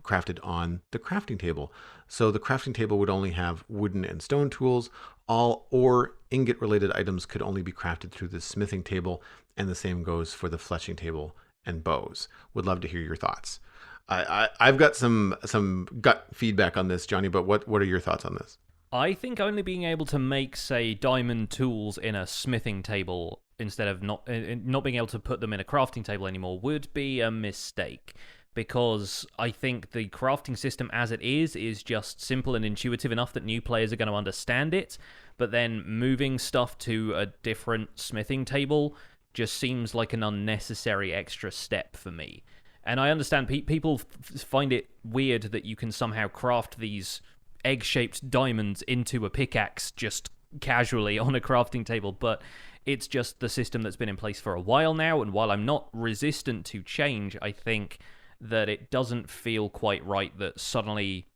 [SPEAKER 2] crafted on the crafting table? So the crafting table would only have wooden and stone tools, or ingot-related items could only be crafted through the smithing table, and the same goes for the fletching table and bows. Would love to hear your thoughts. I've got some gut feedback on this, Johnny, but what are your thoughts on this?
[SPEAKER 1] I think only being able to make, say, diamond tools in a smithing table instead of not being able to put them in a crafting table anymore would be a mistake. Because I think the crafting system as it is just simple and intuitive enough that new players are going to understand it, but then moving stuff to a different smithing table just seems like an unnecessary extra step for me. And I understand people find it weird that you can somehow craft these egg-shaped diamonds into a pickaxe just casually on a crafting table, but it's just the system that's been in place for a while now, and while I'm not resistant to change, I think that it doesn't feel quite right that suddenly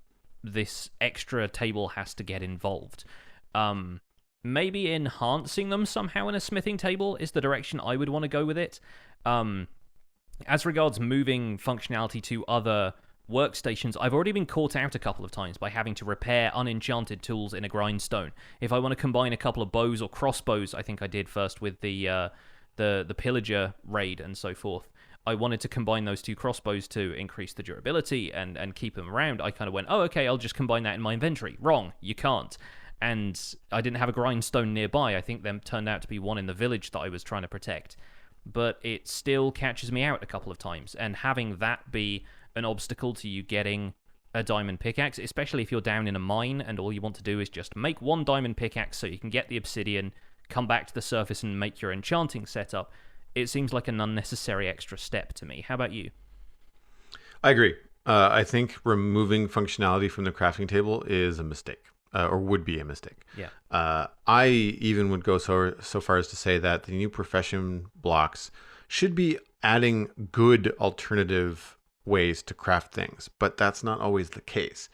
[SPEAKER 1] this extra table has to get involved. Maybe enhancing them somehow in a smithing table is the direction I would want to go with it. As regards moving functionality to other workstations, I've already been caught out a couple of times by having to repair unenchanted tools in a grindstone. If I want to combine a couple of bows or crossbows, I think I did first with the pillager raid and so forth. I wanted to combine those two crossbows to increase the durability and keep them around. I kind of went, oh, okay, I'll just combine that in my inventory. Wrong, you can't. And I didn't have a grindstone nearby. I think there turned out to be one in the village that I was trying to protect. But it still catches me out a couple of times. And having that be an obstacle to you getting a diamond pickaxe, especially if you're down in a mine and all you want to do is just make one diamond pickaxe so you can get the obsidian, come back to the surface and make your enchanting setup, it seems like an unnecessary extra step to me. How about you?
[SPEAKER 2] I agree. I think removing functionality from the crafting table is a mistake, or would be a mistake.
[SPEAKER 1] Yeah.
[SPEAKER 2] I even would go so far as to say that the new profession blocks should be adding good alternative ways to craft things, but that's not always the case.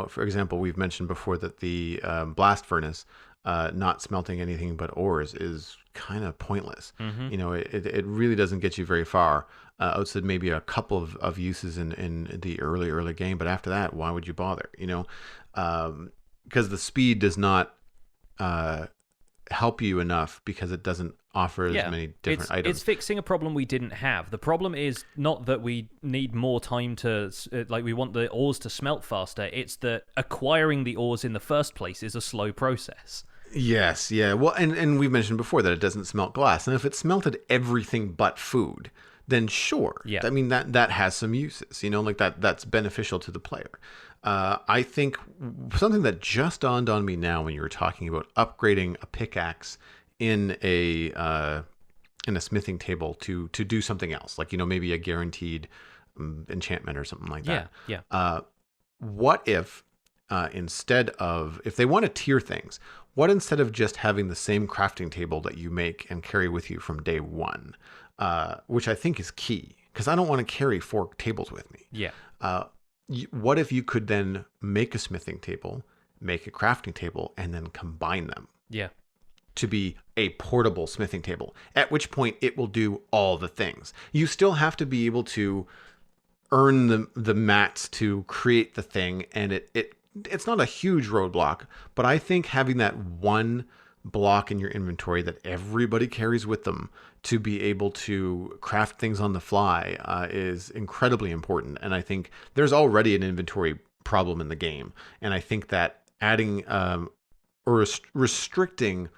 [SPEAKER 2] For example, we've mentioned before that the blast furnace, not smelting anything but ores, is kind of pointless. It really doesn't get you very far, outside maybe a couple of uses in the early game, but after that, why would you bother? Because the speed does not help you enough, because it doesn't offer as many different items.
[SPEAKER 1] It's fixing a problem we didn't have. The problem is not that we need more time to, we want the ores to smelt faster. It's that acquiring the ores in the first place is a slow process.
[SPEAKER 2] Yes, yeah. Well, and we've mentioned before that it doesn't smelt glass. And if it smelted everything but food, then sure.
[SPEAKER 1] Yeah.
[SPEAKER 2] I mean, that has some uses, that's beneficial to the player. I think something that just dawned on me now when you were talking about upgrading a pickaxe in a smithing table to do something else, like, maybe a guaranteed enchantment or something like that.
[SPEAKER 1] Yeah.
[SPEAKER 2] What if if they want to tier things, what instead of just having the same crafting table that you make and carry with you from day one, which I think is key, because I don't want to carry 4 tables with me.
[SPEAKER 1] Yeah.
[SPEAKER 2] What if you could then make a smithing table, make a crafting table, and then combine them?
[SPEAKER 1] Yeah.
[SPEAKER 2] To be a portable smithing table, at which point it will do all the things. You still have to be able to earn the mats to create the thing, and it's not a huge roadblock, but I think having that one block in your inventory that everybody carries with them to be able to craft things on the fly is incredibly important. And I think there's already an inventory problem in the game, and I think that adding or restricting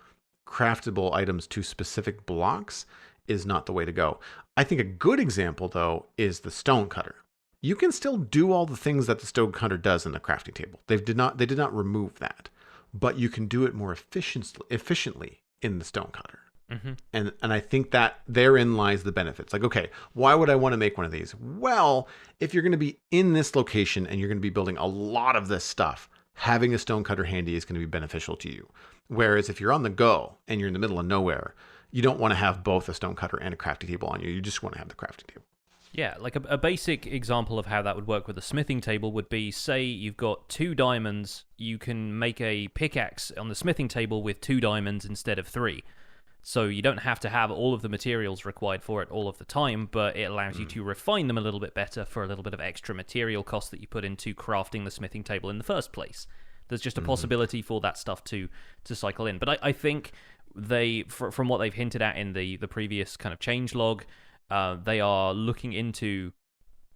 [SPEAKER 2] craftable items to specific blocks is not the way to go. I think a good example, though, is the stone cutter. You can still do all the things that the stone cutter does in the crafting table. They did not remove that, but you can do it more efficiently in the stone cutter. Mm-hmm. And I think that therein lies the benefits. Like, okay, why would I want to make one of these? Well, if you're going to be in this location and you're going to be building a lot of this stuff, having a stone cutter handy is going to be beneficial to you. Whereas if you're on the go and you're in the middle of nowhere, you don't want to have both a stone cutter and a crafting table on you. You just want to have the crafting table.
[SPEAKER 1] Yeah, like a basic example of how that would work with a smithing table would be, say you've got 2 diamonds, you can make a pickaxe on the smithing table with 2 diamonds instead of 3. So you don't have to have all of the materials required for it all of the time, but it allows you to refine them a little bit better for a little bit of extra material cost that you put into crafting the smithing table in the first place. There's just a possibility for that stuff to cycle in. But I think from what they've hinted at in the previous kind of change log, they are looking into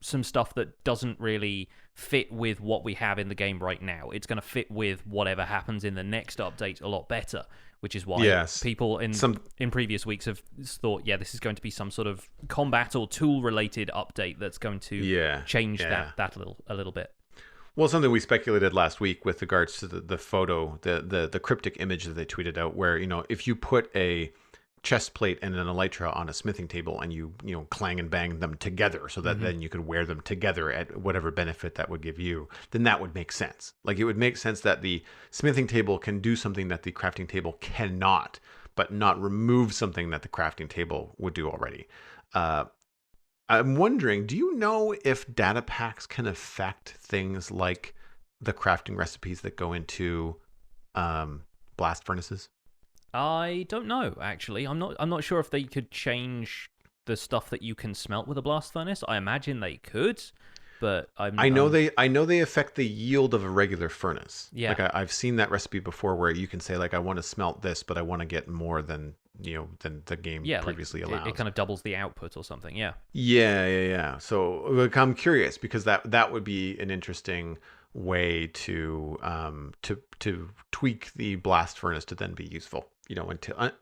[SPEAKER 1] some stuff that doesn't really fit with what we have in the game right now. It's going to fit with whatever happens in the next update a lot better, which is why people in previous weeks have thought, this is going to be some sort of combat or tool-related update that's going to change that a little bit.
[SPEAKER 2] Well, something we speculated last week with regards to the photo, the cryptic image that they tweeted out, where, if you put a chest plate and an elytra on a smithing table and you clang and bang them together so that then you could wear them together at whatever benefit that would give you, then that would make sense. Like, it would make sense that the smithing table can do something that the crafting table cannot, but not remove something that the crafting table would do already. I'm wondering, do you know if data packs can affect things like the crafting recipes that go into blast furnaces?
[SPEAKER 1] I don't know, actually. I'm not sure if they could change the stuff that you can smelt with a blast furnace. I imagine they could, but I know
[SPEAKER 2] they affect the yield of a regular furnace.
[SPEAKER 1] Yeah.
[SPEAKER 2] Like, I've seen that recipe before where you can say, like, I want to smelt this, but I want to get more than the game previously allowed.
[SPEAKER 1] It kind of doubles the output or something. Yeah.
[SPEAKER 2] Yeah. So, like, I'm curious, because that would be an interesting way to tweak the blast furnace to then be useful.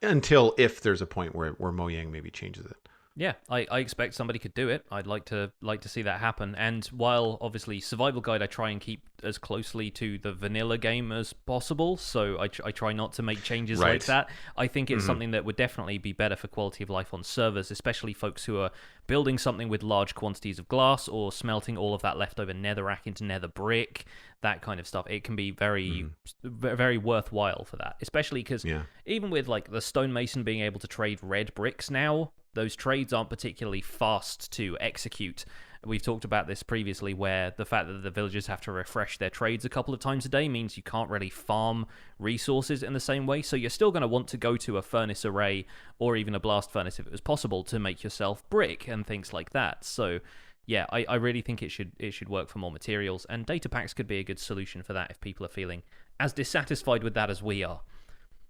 [SPEAKER 2] Until if there's a point where Mojang maybe changes it.
[SPEAKER 1] Yeah, I expect somebody could do it. I'd like to see that happen. And while obviously survival guide, I try and keep as closely to the vanilla game as possible. So I try not to make changes like
[SPEAKER 2] Right.
[SPEAKER 1] that. I think it's
[SPEAKER 2] Hmm.
[SPEAKER 1] something that would definitely be better for quality of life on servers, especially folks who are building something with large quantities of glass or smelting all of that leftover netherrack into nether brick, that kind of stuff. It can be
[SPEAKER 2] Hmm.
[SPEAKER 1] very worthwhile for that, especially because
[SPEAKER 2] Yeah.
[SPEAKER 1] even with like the stonemason being able to trade red bricks now, those trades aren't particularly fast to execute. We've talked about this previously, where the fact that the villagers have to refresh their trades a couple of times a day means you can't really farm resources in the same way. So you're still going to want to go to a furnace array or even a blast furnace if it was possible to make yourself brick and things like that. So yeah, I really think it should work for more materials, and data packs could be a good solution for that if people are feeling as dissatisfied with that as we are.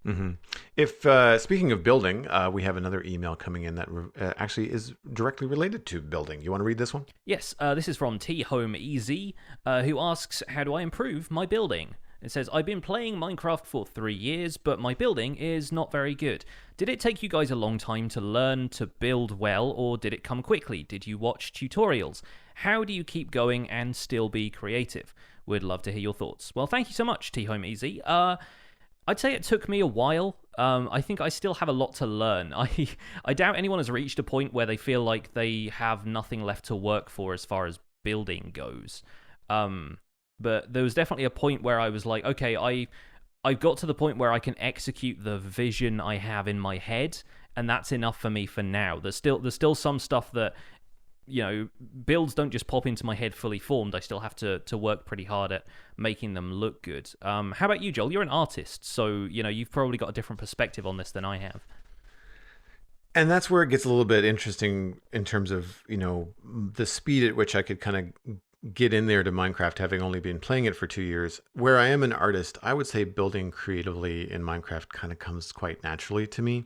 [SPEAKER 2] Hmm. If speaking of building, we have another email coming in that actually is directly related to building. You want to read this one?
[SPEAKER 1] Yes, this is from T Home Easy, who asks, "How do I improve my building?" It says, "I've been playing Minecraft for 3 years, but my building is not very good. Did it take you guys a long time to learn to build well, or did it come quickly? Did you watch tutorials? How do you keep going and still be creative? Would love to hear your thoughts." Well, thank you so much, T Home Easy. I'd say it took me a while. I think I still have a lot to learn. I doubt anyone has reached a point where they feel like they have nothing left to work for as far as building goes. But there was definitely a point where I was like, okay, I got to the point where I can execute the vision I have in my head, and that's enough for me for now. There's still some stuff that, builds don't just pop into my head fully formed. I still have to work pretty hard at making them look good. How about you, Joel? You're an artist, so you've probably got a different perspective on this than I have.
[SPEAKER 2] And that's where it gets a little bit interesting in terms of, the speed at which I could kind of get in there to Minecraft, having only been playing it for 2 years. Where I am an artist, I would say building creatively in Minecraft kind of comes quite naturally to me.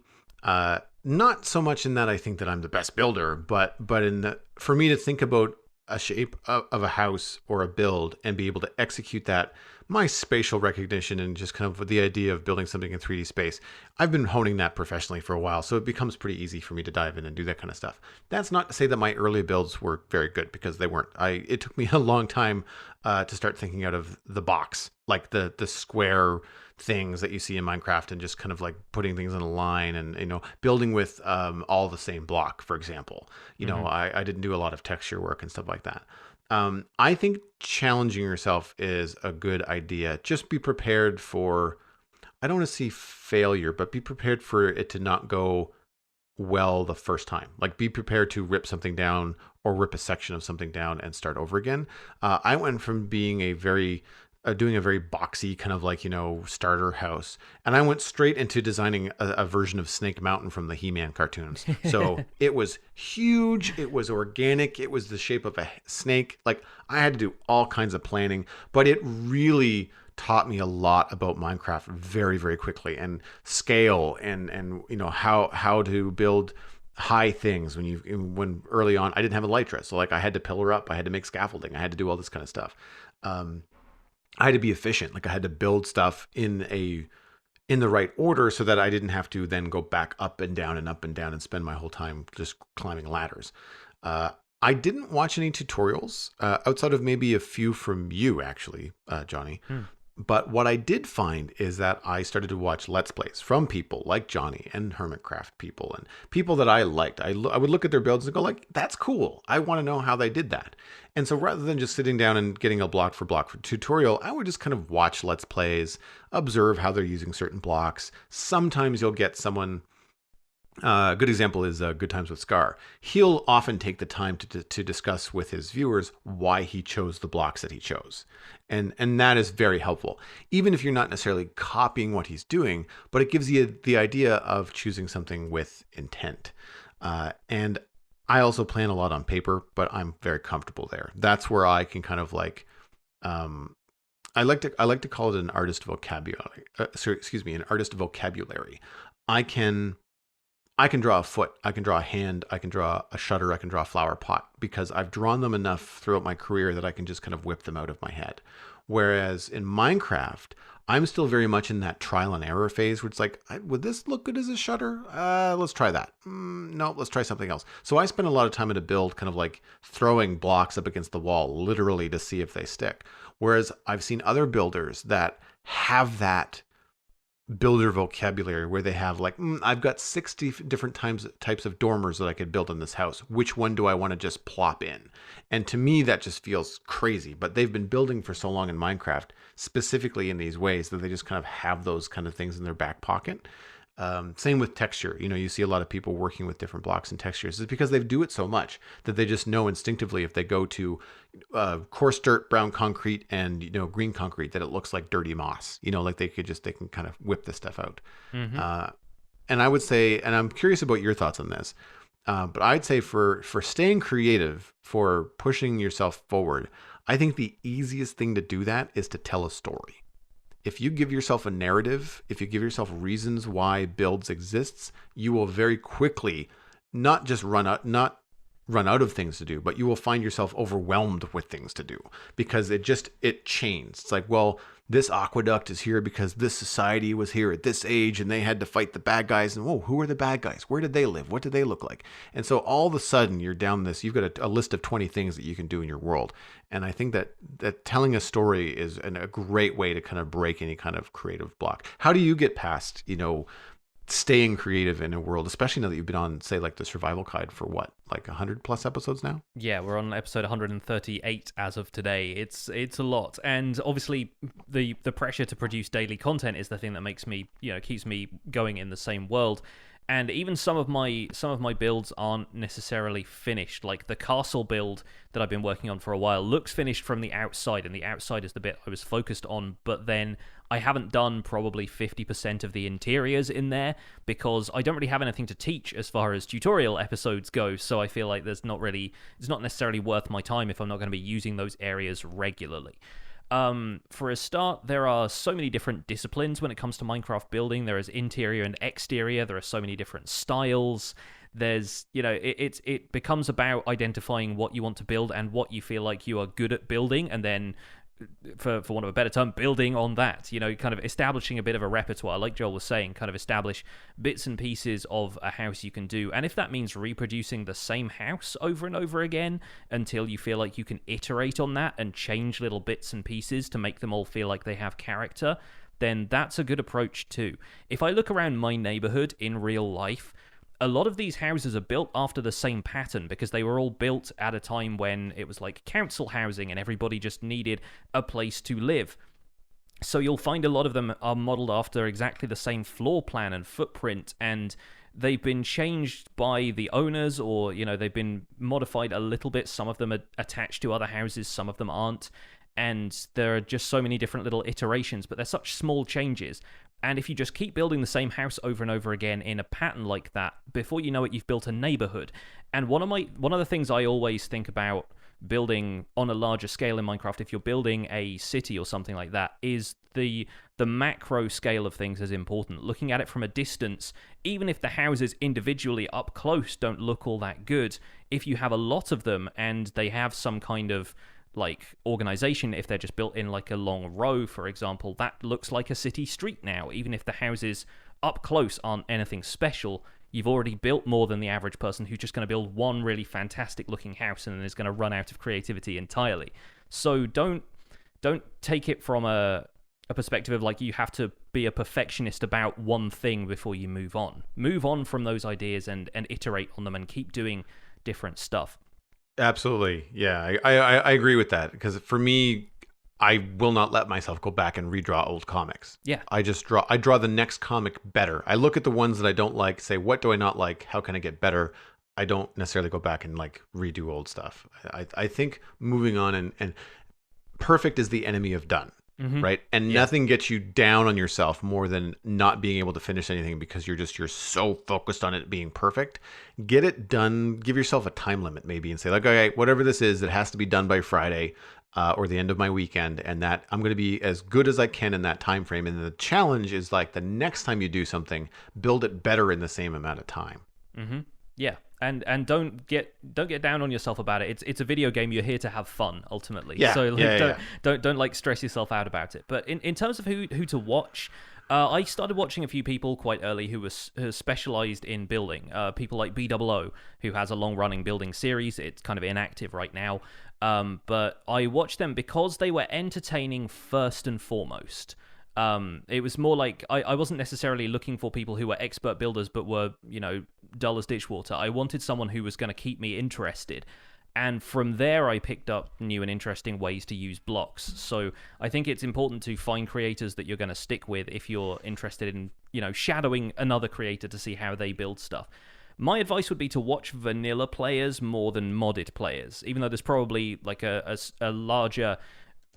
[SPEAKER 2] Not so much in that I think that I'm the best builder, but in that for me to think about a shape of a house or a build and be able to execute that, my spatial recognition and just kind of the idea of building something in 3D space, I've been honing that professionally for a while, so it becomes pretty easy for me to dive in and do that kind of stuff. That's not to say that my early builds were very good, because they weren't. It took me a long time to start thinking out of the box, like the square things that you see in Minecraft, and just kind of like putting things in a line, and building with all the same block, for example.
[SPEAKER 1] Hmm.
[SPEAKER 2] I didn't do a lot of texture work and stuff like that. I think challenging yourself is a good idea. Just be prepared for, I don't want to see failure, but be prepared for it to not go well the first time. Like, be prepared to rip something down or rip a section of something down and start over again. I went from being a very doing a very boxy kind of like starter house, and I went straight into designing a version of Snake Mountain from the He-Man cartoons. So it was huge, it was organic, it was the shape of a snake. Like, I had to do all kinds of planning, but it really taught me a lot about Minecraft very, very quickly, and scale, and how to build high things when early on I didn't have a elytra. So like, I had to pillar up, I had to make scaffolding, I had to do all this kind of stuff. um I had to be efficient. Like, I had to build stuff in the right order so that I didn't have to then go back up and down and up and down and spend my whole time just climbing ladders. uh I didn't watch any tutorials outside of maybe a few from you, actually, Johnny.
[SPEAKER 1] Hmm.
[SPEAKER 2] But what I did find is that I started to watch Let's Plays from people like Johnny and Hermitcraft people, and people that I liked. I would look at their builds and go like, that's cool. I want to know how they did that. And so rather than just sitting down and getting a block for block for tutorial, I would just kind of watch Let's Plays, observe how they're using certain blocks. Sometimes you'll get someone, a good example is Good Times with Scar. He'll often take the time to discuss with his viewers why he chose the blocks that he chose. And that is very helpful, even if you're not necessarily copying what he's doing, but it gives you the idea of choosing something with intent. And I also plan a lot on paper, but I'm very comfortable there. That's where I can kind of like, um, I like to call it an artist vocabulary. An artist vocabulary. I can I can draw a foot, I can draw a hand, I can draw a shutter, I can draw a flower pot, because I've drawn them enough throughout my career that I can just kind of whip them out of my head. Whereas in Minecraft, I'm still very much in that trial and error phase where it's like, would this look good as a shutter? Let's try that. No, let's try something else. So I spend a lot of time in a build kind of like throwing blocks up against the wall, literally to see if they stick. Whereas I've seen other builders that have that builder vocabulary where they have like, I've got 60 different types of dormers that I could build in this house. Which one do I want to just plop in? And to me, that just feels crazy. But they've been building for so long in Minecraft, specifically in these ways, that they just kind of have those kind of things in their back pocket. Same with texture. You see a lot of people working with different blocks and textures. It's because they do it so much that they just know instinctively if they go to coarse dirt, brown concrete, and green concrete, that it looks like dirty moss. Like they can kind of whip this stuff out.
[SPEAKER 1] Mm-hmm.
[SPEAKER 2] And I would say, and I'm curious about your thoughts on this, but I'd say for staying creative, for pushing yourself forward, I think the easiest thing to do that is to tell a story. If you give yourself a narrative, if you give yourself reasons why builds exists, you will very quickly not just run out of things to do, but you will find yourself overwhelmed with things to do because it chains. It's like, well, this aqueduct is here because this society was here at this age and they had to fight the bad guys. And whoa, who are the bad guys? Where did they live? What did they look like? And so all of a sudden you've got a list of 20 things that you can do in your world. And I think that telling a story is a great way to kind of break any kind of creative block. How do you get past, staying creative in a world, especially now that you've been on, say, like the Survival Guide for what, like 100 plus episodes now?
[SPEAKER 1] Yeah, we're on episode 138 as of today. It's a lot, and obviously the pressure to produce daily content is the thing that makes me, keeps me going in the same world. And even some of my builds aren't necessarily finished. Like the castle build that I've been working on for a while looks finished from the outside, and the outside is the bit I was focused on. But then I haven't done probably 50% of the interiors in there because I don't really have anything to teach as far as tutorial episodes go. So I feel like it's not necessarily worth my time if I'm not going to be using those areas regularly. For a start, there are so many different disciplines when it comes to Minecraft building. There is interior and exterior. There are so many different styles. There's, it becomes about identifying what you want to build and what you feel like you are good at building, and then, for want of a better term, building on that, kind of establishing a bit of a repertoire, like Joel was saying, kind of establish bits and pieces of a house you can do. And if that means reproducing the same house over and over again until you feel like you can iterate on that and change little bits and pieces to make them all feel like they have character, then that's a good approach too. If I look around my neighborhood in real life, a lot of these houses are built after the same pattern because they were all built at a time when it was like council housing and everybody just needed a place to live. So you'll find a lot of them are modeled after exactly the same floor plan and footprint, and they've been changed by the owners, or, they've been modified a little bit. Some of them are attached to other houses, some of them aren't. And there are just so many different little iterations, but they're such small changes. And if you just keep building the same house over and over again in a pattern like that, before you know it, you've built a neighborhood. And one of the things I always think about building on a larger scale in Minecraft, if you're building a city or something like that, is the macro scale of things is important. Looking at it from a distance, even if the houses individually up close don't look all that good, if you have a lot of them and they have some kind of like organization, if they're just built in like a long row, for example, that looks like a city street now. Even if the houses up close aren't anything special, you've already built more than the average person who's just going to build one really fantastic looking house and then is going to run out of creativity entirely. So don't take it from a perspective of like you have to be a perfectionist about one thing before you move on. Move on from those ideas and iterate on them and keep doing different stuff.
[SPEAKER 2] Absolutely. Yeah, I agree with that, because for me, I will not let myself go back and redraw old comics.
[SPEAKER 1] Yeah.
[SPEAKER 2] I draw the next comic better. I look at the ones that I don't like, say, what do I not like? How can I get better? I don't necessarily go back and like redo old stuff. I think moving on and perfect is the enemy of done. Mm-hmm. Right. And nothing gets you down on yourself more than not being able to finish anything because you're so focused on it being perfect. Get it done. Give yourself a time limit maybe and say, like, okay, whatever this is, it has to be done by Friday or the end of my weekend. And that I'm going to be as good as I can in that time frame. And the challenge is like the next time you do something, build it better in the same amount of time.
[SPEAKER 1] Mm-hmm. Yeah, and don't get down on yourself about it. It's a video game. You're here to have fun ultimately.
[SPEAKER 2] Yeah,
[SPEAKER 1] So like,
[SPEAKER 2] yeah,
[SPEAKER 1] don't
[SPEAKER 2] yeah.
[SPEAKER 1] don't like stress yourself out about it. But in terms of who to watch, I started watching a few people quite early who specialized in building. People like BOO, who has a long running building series. It's kind of inactive right now. But I watched them because they were entertaining first and foremost. It was more like I wasn't necessarily looking for people who were expert builders but were, dull as ditchwater. I wanted someone who was going to keep me interested. And from there, I picked up new and interesting ways to use blocks. So I think it's important to find creators that you're going to stick with if you're interested in, shadowing another creator to see how they build stuff. My advice would be to watch vanilla players more than modded players, even though there's probably like a larger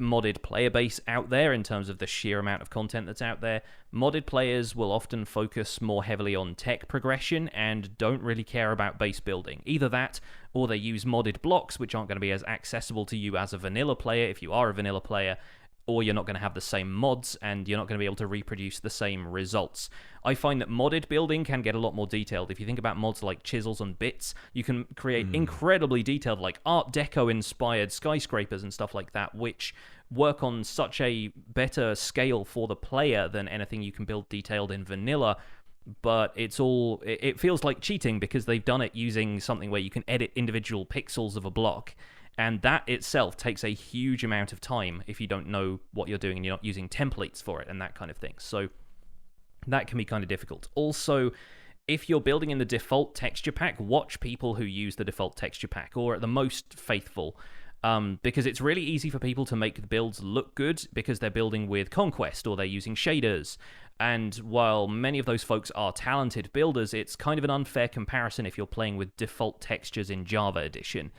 [SPEAKER 1] modded player base out there in terms of the sheer amount of content that's out there. Modded players will often focus more heavily on tech progression and don't really care about base building. Either that, or they use modded blocks, which aren't going to be as accessible to you as a vanilla player if you are a vanilla player, or you're not going to have the same mods and you're not going to be able to reproduce the same results. I find that modded building can get a lot more detailed. If you think about mods like chisels and bits, you can create incredibly detailed, like Art Deco inspired skyscrapers and stuff like that, which work on such a better scale for the player than anything you can build detailed in vanilla. But it feels like cheating because they've done it using something where you can edit individual pixels of a block. And that itself takes a huge amount of time if you don't know what you're doing and you're not using templates for it and that kind of thing. So that can be kind of difficult. Also, if you're building in the default texture pack, watch people who use the default texture pack, or at the most faithful, because it's really easy for people to make the builds look good because they're building with Conquest or they're using shaders. And while many of those folks are talented builders, it's kind of an unfair comparison if you're playing with default textures in Java Edition.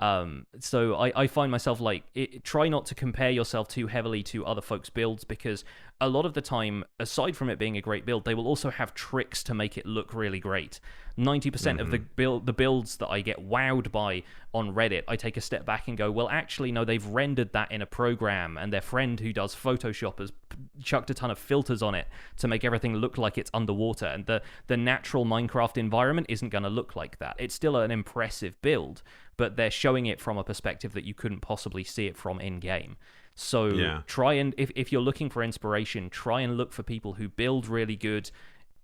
[SPEAKER 1] So I find myself like, try not to compare yourself too heavily to other folks' builds, because a lot of the time, aside from it being a great build, they will also have tricks to make it look really great. 90% of the builds that I get wowed by on Reddit, I take a step back and go, well, actually, no, they've rendered that in a program, and their friend who does Photoshop has chucked a ton of filters on it to make everything look like it's underwater, and the natural Minecraft environment isn't going to look like that. It's still an impressive build, but they're showing it from a perspective that you couldn't possibly see it from in-game. So try and, if you're looking for inspiration, try and look for people who build really good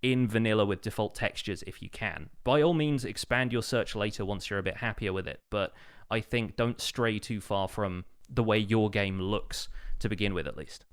[SPEAKER 1] in vanilla with default textures if you can. By all means, expand your search later once you're a bit happier with it, but I think don't stray too far from the way your game looks to begin with, at least.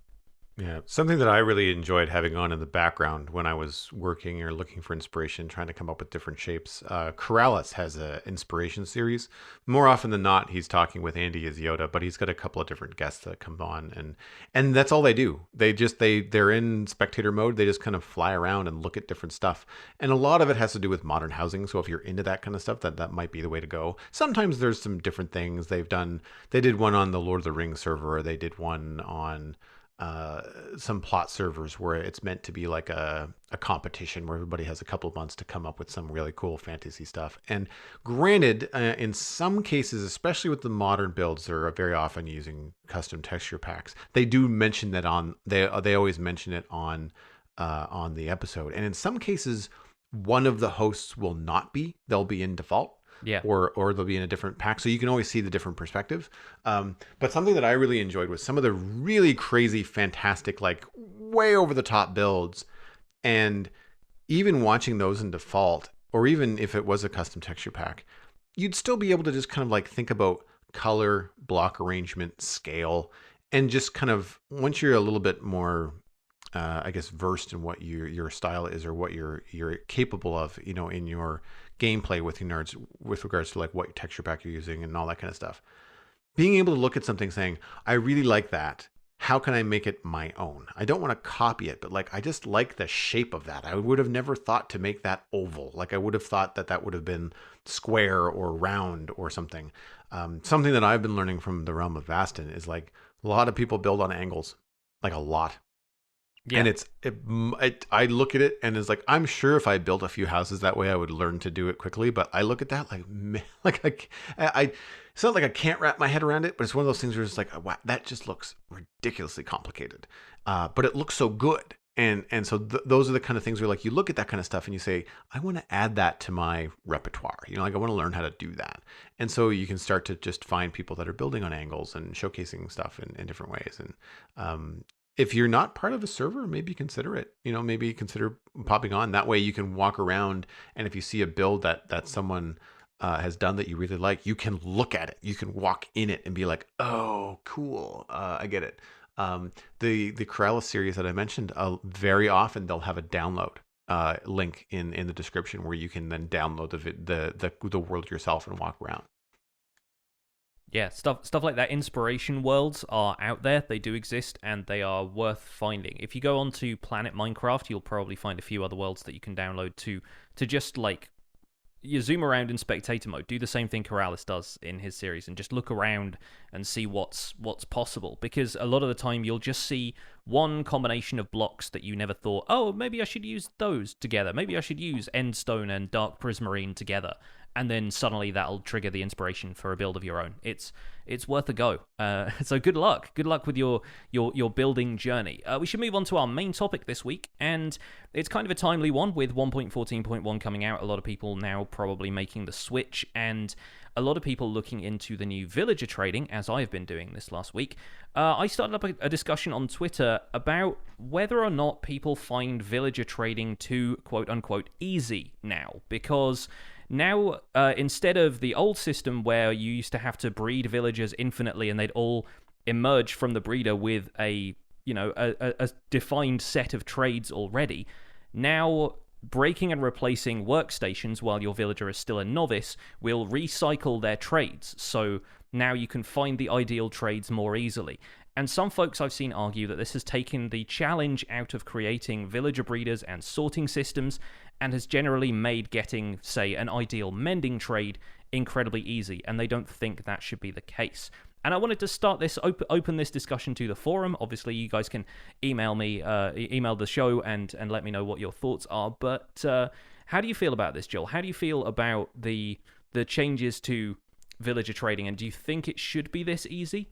[SPEAKER 2] Yeah, something that I really enjoyed having on in the background when I was working or looking for inspiration, trying to come up with different shapes. Corrales has an inspiration series. More often than not, he's talking with Andy as Yoda, but he's got a couple of different guests that come on, and that's all they do. They're in spectator mode. They just kind of fly around and look at different stuff, and a lot of it has to do with modern housing. So if you're into that kind of stuff, that might be the way to go. Sometimes there's some different things they've done. They did one on the Lord of the Rings server. They did one on some plot servers where it's meant to be like a competition where everybody has a couple of months to come up with some really cool fantasy stuff. And granted, in some cases, especially with the modern builds, they're very often using custom texture packs. They do mention that they always mention it on the episode. And in some cases, one of the hosts will not be. They'll be in default.
[SPEAKER 1] Yeah.
[SPEAKER 2] Or they'll be in a different pack. So you can always see the different perspective. But something that I really enjoyed was some of the really crazy, fantastic, like way over the top builds. And even watching those in default, or even if it was a custom texture pack, you'd still be able to just kind of like think about color, block arrangement, scale, and just kind of, once you're a little bit more I guess versed in what your style is or what you're capable of, in your gameplay with regards to like what texture pack you're using and all that kind of stuff. Being able to look at something saying, I really like that. How can I make it my own? I don't want to copy it, but like I just like the shape of that. I would have never thought to make that oval. Like I would have thought that would have been square or round or something. Something that I've been learning from the realm of Vastin is like a lot of people build on angles, like a lot. Yeah. And I look at it and it's like, I'm sure if I built a few houses that way, I would learn to do it quickly. But I look at that like, man, like it's not like I can't wrap my head around it, but it's one of those things where it's like, wow, that just looks ridiculously complicated. But it looks so good. And so those are the kind of things where like you look at that kind of stuff and you say, I want to add that to my repertoire. Like I want to learn how to do that. And so you can start to just find people that are building on angles and showcasing stuff in different ways. And if you're not part of a server, maybe consider it. Maybe consider popping on. That way you can walk around, and if you see a build that someone has done that you really like, you can look at it. You can walk in it and be like, oh, cool. I get it. The Corellis series that I mentioned, very often they'll have a download link in the description where you can then download the world yourself and walk around.
[SPEAKER 1] Yeah, stuff like that. Inspiration worlds are out there. They do exist, and they are worth finding. If you go onto Planet Minecraft, you'll probably find a few other worlds that you can download to just like you zoom around in spectator mode. Do the same thing Corrales does in his series, and just look around and see what's possible. Because a lot of the time you'll just see one combination of blocks that you never thought, oh, maybe I should use those together. Maybe I should use Endstone and Dark Prismarine together. And then suddenly that'll trigger the inspiration for a build of your own. It's worth a go. So good luck. Good luck with your building journey. We should move on to our main topic this week, and it's kind of a timely one with 1.14.1 coming out. A lot of people now probably making the switch, and a lot of people looking into the new villager trading, as I've been doing this last week. I started up a discussion on Twitter about whether or not people find villager trading too quote-unquote easy now, because now, instead of the old system where you used to have to breed villagers infinitely and they'd all emerge from the breeder with a defined set of trades already, now breaking and replacing workstations while your villager is still a novice will recycle their trades. So now you can find the ideal trades more easily. And some folks I've seen argue that this has taken the challenge out of creating villager breeders and sorting systems, and has generally made getting, say, an ideal mending trade incredibly easy, and they don't think that should be the case. And I wanted to start this, open this discussion to the forum. Obviously, you guys can email me, email the show, and let me know what your thoughts are. But how do you feel about this, Joel? How do you feel about the changes to villager trading, and do you think it should be this easy?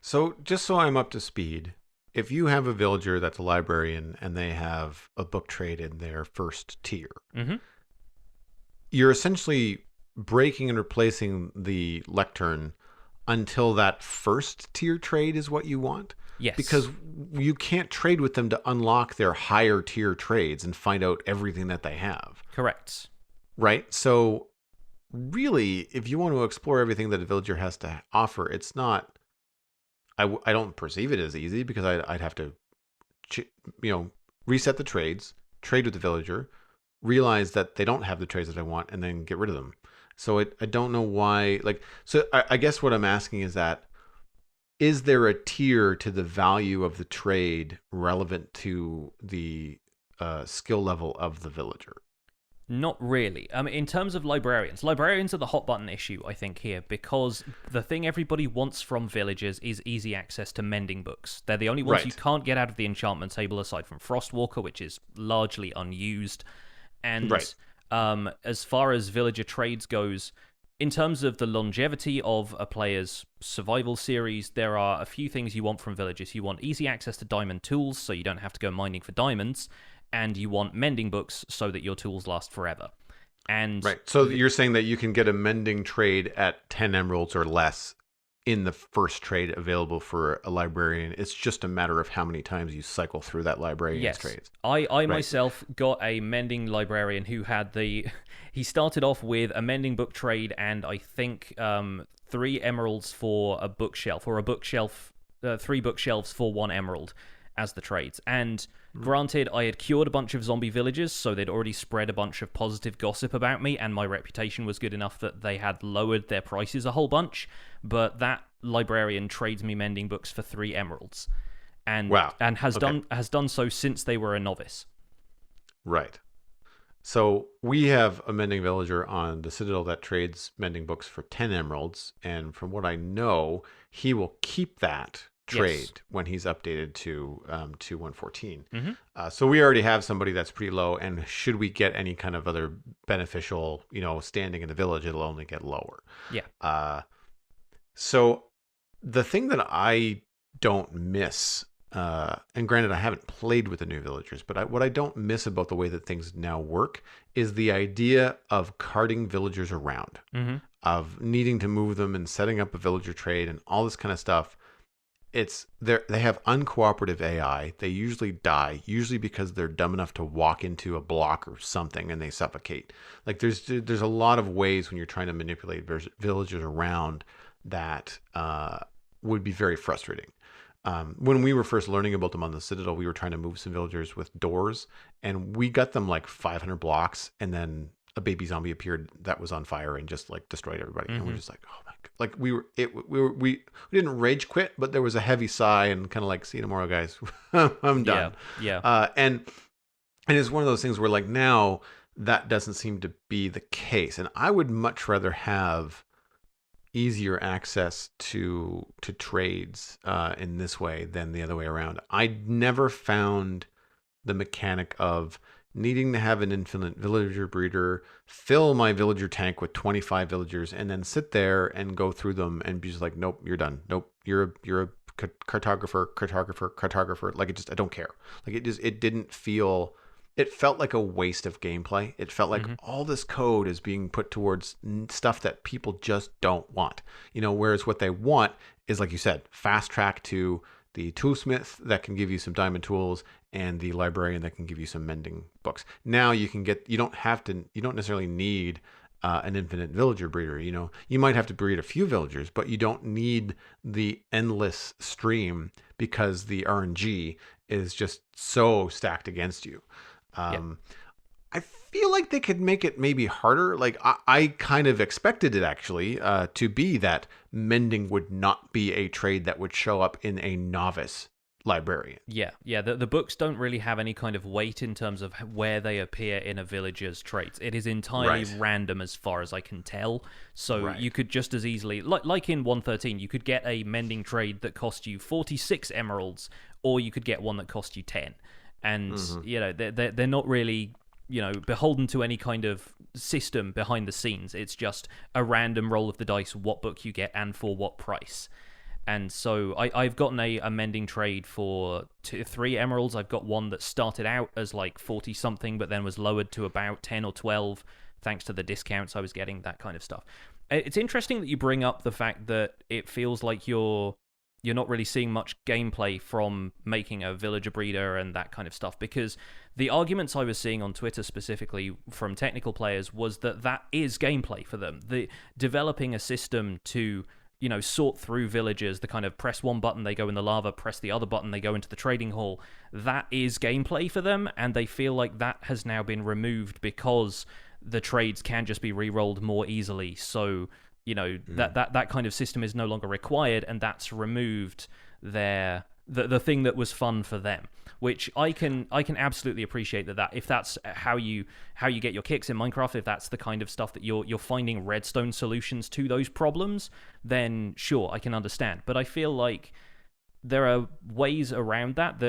[SPEAKER 2] So, just so I'm up to speed, if you have a villager that's a librarian and they have a book trade in their first tier, you're essentially breaking and replacing the lectern until that first tier trade is what you want.
[SPEAKER 1] Yes.
[SPEAKER 2] Because you can't trade with them to unlock their higher tier trades and find out everything that they have.
[SPEAKER 1] Correct.
[SPEAKER 2] Right? So, really, if you want to explore everything that a villager has to offer, it's not... I don't perceive it as easy, because I'd have to, reset the trades, trade with the villager, realize that they don't have the trades that I want, and then get rid of them. So I don't know why. So I guess what I'm asking is that, is there a tier to the value of the trade relevant to the skill level of the villager?
[SPEAKER 1] Not really. In terms of librarians are the hot button issue, I think, here, because the thing everybody wants from villagers is easy access to mending books. They're the only ones you can't get out of the enchantment table, aside from Frostwalker, which is largely unused. And as far as villager trades goes, in terms of the longevity of a player's survival series, there are a few things you want from villagers. You want easy access to diamond tools, so you don't have to go mining for diamonds, and you want mending books so that your tools last forever. And
[SPEAKER 2] so you're saying that you can get a mending trade at 10 emeralds or less in the first trade available for a librarian. It's just a matter of how many times you cycle through that librarian's trades.
[SPEAKER 1] I myself got a mending librarian who had he started off with a mending book trade and I think 3 emeralds for a bookshelf, or 3 bookshelves for 1 emerald as the trades. And granted, I had cured a bunch of zombie villagers, so they'd already spread a bunch of positive gossip about me, and my reputation was good enough that they had lowered their prices a whole bunch. But that librarian trades me mending books for 3 emeralds, and has done so since they were a novice.
[SPEAKER 2] Right. So we have a mending villager on the Citadel that trades mending books for 10 emeralds, and from what I know, he will keep that trade when he's updated to 114. So we already have somebody that's pretty low, and should we get any kind of other beneficial standing in the village, it'll only get lower. So the thing that I don't miss and granted, I haven't played with the new villagers, but what I don't miss about the way that things now work is the idea of carting villagers around,
[SPEAKER 1] Mm-hmm.
[SPEAKER 2] of needing to move them and setting up a villager trade and all this kind of stuff. They have uncooperative AI. They usually die, usually because they're dumb enough to walk into a block or something and they suffocate. Like there's a lot of ways when you're trying to manipulate villagers around that would be very frustrating. When we were first learning about them on the Citadel, we were trying to move some villagers with doors, and we got them like 500 blocks, and then a baby zombie appeared that was on fire and just like destroyed everybody. And we're just like, oh my god! Like we didn't rage quit, but there was a heavy sigh and kind of like, see you tomorrow, guys. I'm done.
[SPEAKER 1] Yeah.
[SPEAKER 2] And it's one of those things where like now that doesn't seem to be the case, and I would much rather have easier access to trades in this way than the other way around. I never found the mechanic of needing to have an infinite villager breeder, fill my villager tank with 25 villagers, and then sit there and go through them and be just like, nope, you're done. Nope, you're a cartographer. Like I don't care. Like it didn't feel. It felt like a waste of gameplay. It felt like all this code is being put towards stuff that people just don't want. Whereas what they want is, like you said, fast track to the toolsmith that can give you some diamond tools and the librarian that can give you some mending books. Now you don't necessarily need an infinite villager breeder. You might have to breed a few villagers, but you don't need the endless stream because the RNG is just so stacked against you. I feel like they could make it maybe harder. Like I kind of expected it actually to be that mending would not be a trade that would show up in a novice librarian.
[SPEAKER 1] Yeah. The books don't really have any kind of weight in terms of where they appear in a villager's traits. It is entirely random as far as I can tell. So you could just as easily, like in 113, you could get a mending trade that cost you 46 emeralds, or you could get one that cost you 10. And they're not really beholden to any kind of system behind the scenes. It's just a random roll of the dice, what book you get and for what price. And so I've gotten a mending trade for 3 emeralds. I've got one that started out as like 40 something, but then was lowered to about 10 or 12 thanks to the discounts I was getting, that kind of stuff. It's interesting that you bring up the fact that it feels like you're not really seeing much gameplay from making a villager breeder and that kind of stuff, because the arguments I was seeing on Twitter specifically from technical players was that is gameplay for them. The developing a system to sort through villagers, the kind of press one button, they go in the lava, press the other button, they go into the trading hall. That is gameplay for them, and they feel like that has now been removed because the trades can just be re-rolled more easily. So that kind of system is no longer required, and that's removed the thing that was fun for them, which I can absolutely appreciate that if that's how you get your kicks in Minecraft, if that's the kind of stuff that you're finding redstone solutions to those problems, then sure, I can understand. But I feel like there are ways around that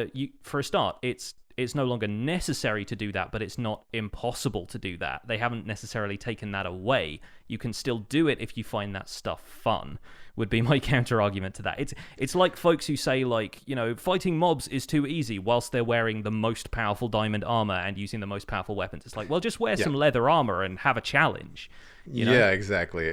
[SPEAKER 1] for a start, it's no longer necessary to do that, but it's not impossible to do that. They haven't necessarily taken that away. You can still do it if you find that stuff fun, would be my counter argument to that. It's like folks who say, like, fighting mobs is too easy whilst they're wearing the most powerful diamond armor and using the most powerful weapons. It's like, well, just wear some leather armor and have a challenge.
[SPEAKER 2] Yeah, exactly.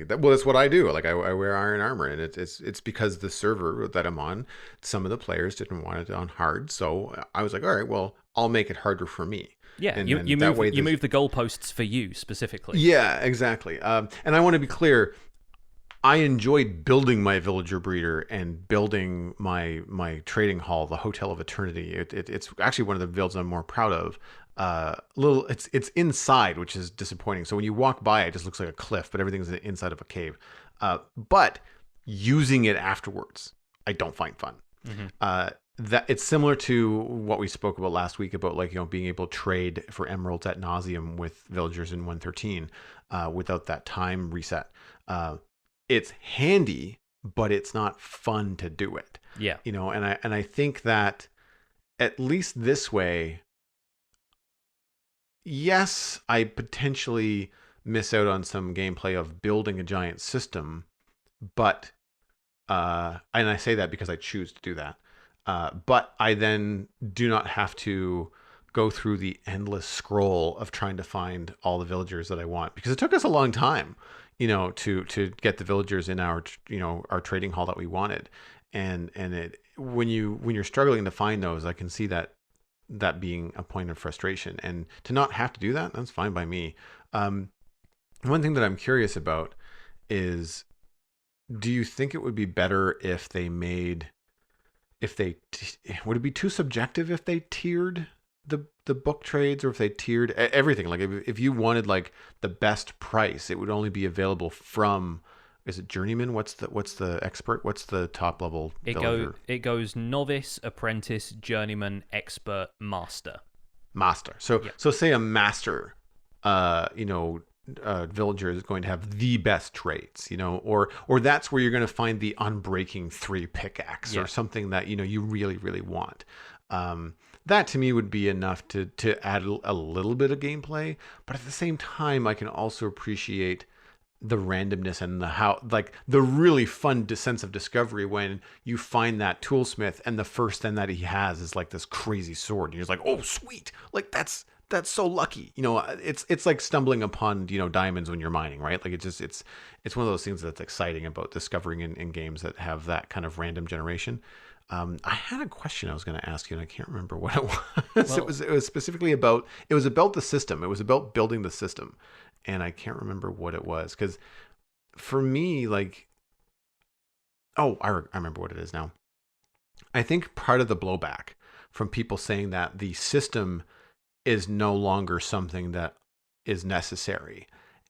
[SPEAKER 2] That's what I do. Like I wear iron armor, and it's because the server that I'm on, some of the players didn't want it on hard, so I was like, all right, well, I'll make it harder for me.
[SPEAKER 1] Yeah, and you move the goalposts for you specifically.
[SPEAKER 2] Yeah, exactly. And I want to be clear. I enjoyed building my villager breeder and building my trading hall, the Hotel of Eternity. It's actually one of the builds I'm more proud of. It's inside, which is disappointing. So when you walk by, it just looks like a cliff, but everything's inside of a cave. But using it afterwards, I don't find fun. That it's similar to what we spoke about last week about being able to trade for emeralds ad nauseum with villagers in 113 without that time reset. It's handy, but it's not fun to do it.
[SPEAKER 1] Yeah.
[SPEAKER 2] And I think that at least this way, yes, I potentially miss out on some gameplay of building a giant system, but and I say that because I choose to do that. But I then do not have to go through the endless scroll of trying to find all the villagers that I want, because it took us a long time, to get the villagers in our our trading hall that we wanted, and it when you're struggling to find those, I can see that being a point of frustration, and to not have to do that, that's fine by me. One thing that I'm curious about is, do you think it would be better if they made would it be too subjective if they tiered the book trades, or if they tiered everything? Like if you wanted like the best price, it would only be available from, is it journeyman? What's the expert? What's the top level villager?
[SPEAKER 1] It goes novice, apprentice, journeyman, expert, master.
[SPEAKER 2] Master. So
[SPEAKER 1] Yeah.
[SPEAKER 2] so say a master villager is going to have the best traits, or that's where you're going to find the unbreaking 3 pickaxe,
[SPEAKER 1] Yeah.
[SPEAKER 2] or something that you really really want. That to me would be enough to add a little bit of gameplay, but at the same time I can also appreciate the randomness and the really fun sense of discovery when you find that toolsmith and the first thing that he has is like this crazy sword, and you're just like, oh sweet, like that's so lucky. It's like stumbling upon diamonds when you're mining, right? Like it's one of those things that's exciting about discovering in games that have that kind of random generation. I had a question I was going to ask you, and I can't remember what it was.
[SPEAKER 1] Well,
[SPEAKER 2] It was specifically about the system. It was about building the system, and I can't remember what it was, because for me, like, I remember what it is now. I think part of the blowback from people saying that the system is no longer something that is necessary,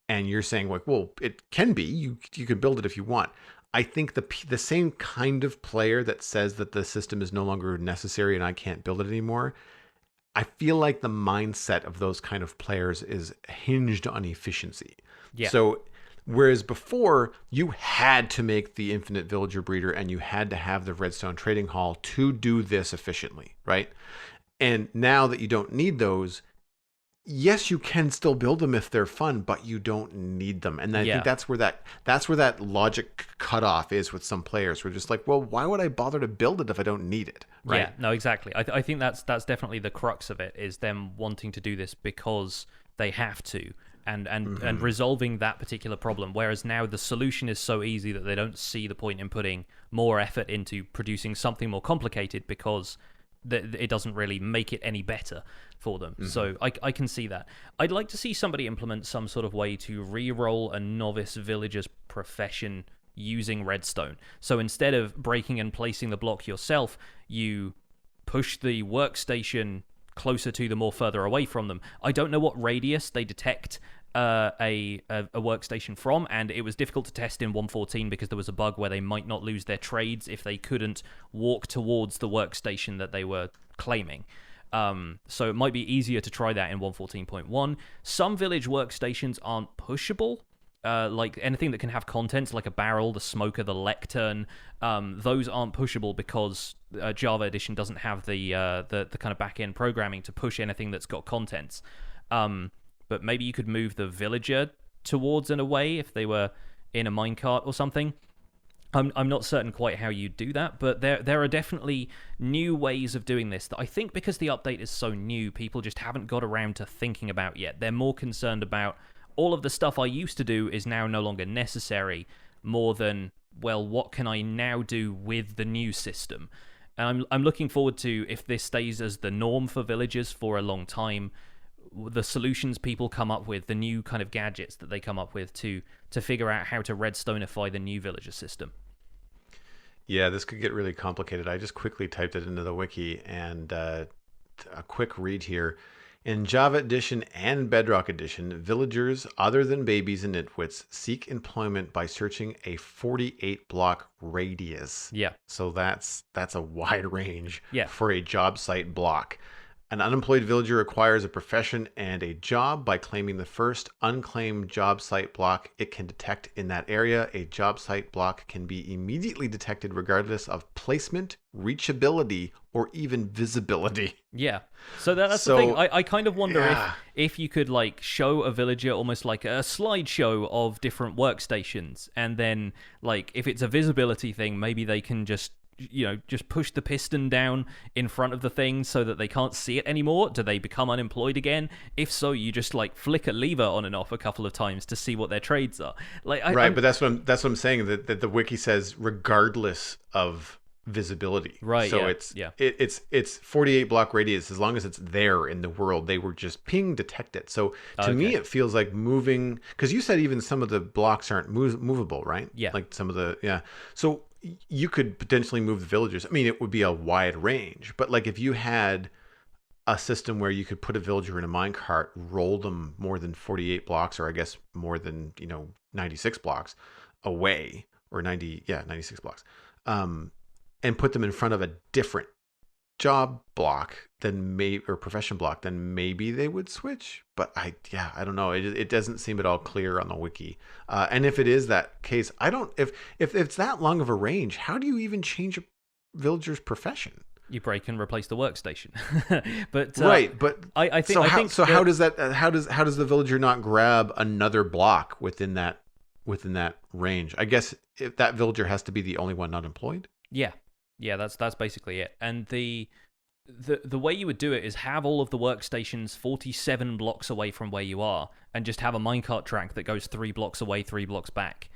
[SPEAKER 2] and you're saying like, well, it can be. You can build it if you want. I think the same kind of player that says that the system is no longer necessary and I can't build it anymore, I feel like the mindset of those kind of players is hinged on efficiency.
[SPEAKER 1] yeah.
[SPEAKER 2] So whereas before you had to make the infinite villager breeder and you had to have the redstone trading hall to do this efficiently, right? And now that you don't need those, yes, you can still build them if they're fun, but you don't need them. And I think that's where that logic cutoff is with some players. We're just like, well, why would I bother to build it if I don't need it? Right?
[SPEAKER 1] Yeah, no, exactly. I think that's definitely the crux of it, is them wanting to do this because they have to, and resolving that particular problem. Whereas now the solution is so easy that they don't see the point in putting more effort into producing something more complicated, because it doesn't really make it any better for them. So I can see that. I'd like to see somebody implement some sort of way to re-roll a novice villager's profession using redstone. So instead of breaking and placing the block yourself, you push the workstation closer to them or further away from them. I don't know what radius they detect a workstation from, and it was difficult to test in 1.14 because there was a bug where they might not lose their trades if they couldn't walk towards the workstation that they were claiming. So it might be easier to try that in 1.14.1. Some village workstations aren't pushable. Like anything that can have contents, like a barrel, the smoker, the lectern, those aren't pushable because Java Edition doesn't have the kind of back-end programming to push anything that's got contents. But maybe you could move the villager towards and away if they were in a minecart or something. I'm not certain quite how you do that, but there are definitely new ways of doing this that I think, because the update is so new, people just haven't got around to thinking about yet. They're more concerned about all of the stuff I used to do is now no longer necessary, more than, well, what can I now do with the new system? And I'm looking forward to, if this stays as the norm for villagers for a long time, the solutions people come up with, the new kind of gadgets that they come up with to figure out how to redstoneify the new villager system.
[SPEAKER 2] Yeah, this could get really complicated. I just quickly typed it into the wiki, and a quick read here. In Java Edition and Bedrock Edition, villagers other than babies and nitwits seek employment by searching a 48 block radius.
[SPEAKER 1] Yeah.
[SPEAKER 2] So that's a wide range
[SPEAKER 1] Yeah.
[SPEAKER 2] for a job site block. An unemployed villager acquires a profession and a job by claiming the first unclaimed job site block it can detect in that area. A job site block can be immediately detected regardless of placement, reachability, or even visibility.
[SPEAKER 1] Yeah. So that's the thing. I kind of wonder if you could like show a villager almost like a slideshow of different workstations, and then like if it's a visibility thing, maybe they can just just push the piston down in front of the thing so that they can't see it anymore? Do they become unemployed again? If so, you just like flick a lever on and off a couple of times to see what their trades are.
[SPEAKER 2] But that's what I'm saying, that the wiki says regardless of visibility.
[SPEAKER 1] Right.
[SPEAKER 2] So
[SPEAKER 1] yeah.
[SPEAKER 2] it's 48 block radius. As long as it's there in the world, they were just ping detect it. So to me, it feels like moving, because you said even some of the blocks aren't movable, right?
[SPEAKER 1] Yeah.
[SPEAKER 2] Like some of the So you could potentially move the villagers. I mean, it would be a wide range, but like if you had a system where you could put a villager in a minecart, roll them more than 48 blocks, or I guess more than 96 blocks away, or 96 blocks. And put them in front of a different job block or profession block, then maybe they would switch. But I don't know. It doesn't seem at all clear on the wiki. And if it is that case, if it's that long of a range, how do you even change a villager's profession?
[SPEAKER 1] You break and replace the workstation. But
[SPEAKER 2] right, but
[SPEAKER 1] I think
[SPEAKER 2] how does the villager not grab another block within that range? I guess if that villager has to be the only one not employed.
[SPEAKER 1] Yeah, that's basically it. And the way you would do it is have all of the workstations 47 blocks away from where you are, and just have a minecart track that goes 3 blocks away, 3 blocks back.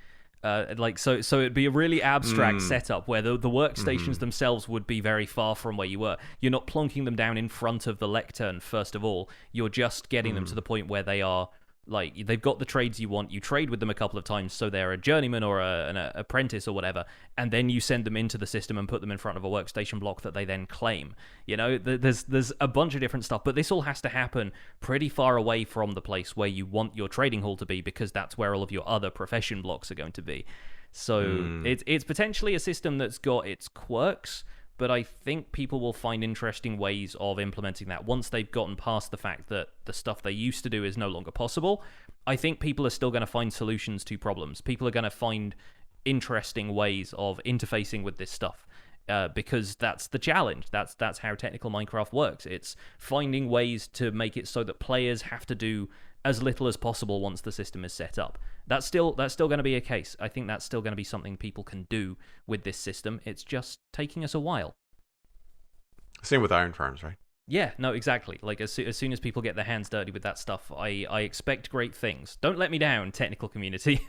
[SPEAKER 1] So it'd be a really abstract setup where the workstations themselves would be very far from where you were. You're not plonking them down in front of the lectern, first of all. You're just getting them to the point where they are, like, they've got the trades you want. You trade with them a couple of times, so they're a journeyman or an apprentice or whatever, and then you send them into the system and put them in front of a workstation block that they then claim. There's a bunch of different stuff, but this all has to happen pretty far away from the place where you want your trading hall to be, because that's where all of your other profession blocks are going to be. So it's potentially a system that's got its quirks, but I think people will find interesting ways of implementing that once they've gotten past the fact that the stuff they used to do is no longer possible. I think people are still going to find solutions to problems. People are going to find interesting ways of interfacing with this stuff, because that's the challenge. That's how technical Minecraft works. It's finding ways to make it so that players have to do as little as possible once the system is set up. That's still going to be a case. I think that's still going to be something people can do with this system. It's just taking us a while.
[SPEAKER 2] Same with iron farms, right?
[SPEAKER 1] Yeah, no, exactly. Like, as soon as people get their hands dirty with that stuff, I expect great things. Don't let me down, technical community.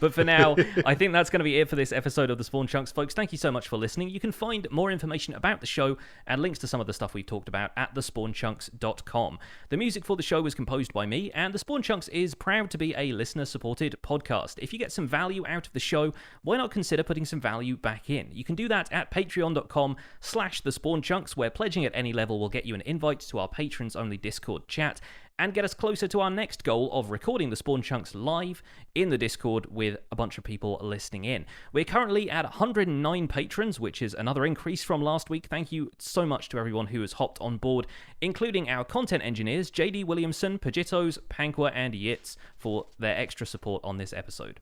[SPEAKER 1] But for now, I think that's going to be it for this episode of The Spawn Chunks, folks. Thank you so much for listening. You can find more information about the show and links to some of the stuff we've talked about at thespawnchunks.com. The music for the show was composed by me, and The Spawn Chunks is proud to be a listener-supported podcast. If you get some value out of the show, why not consider putting some value back in? You can do that at patreon.com/thespawnchunks, where pledging at any level will get you an invite to our patrons-only Discord chat and get us closer to our next goal of recording the Spawn Chunks live in the Discord with a bunch of people listening in. We're currently at 109 patrons, which is another increase from last week. Thank you so much to everyone who has hopped on board, including our content engineers, JD Williamson, Pajitos, Pankwa, and Yitz, for their extra support on this episode.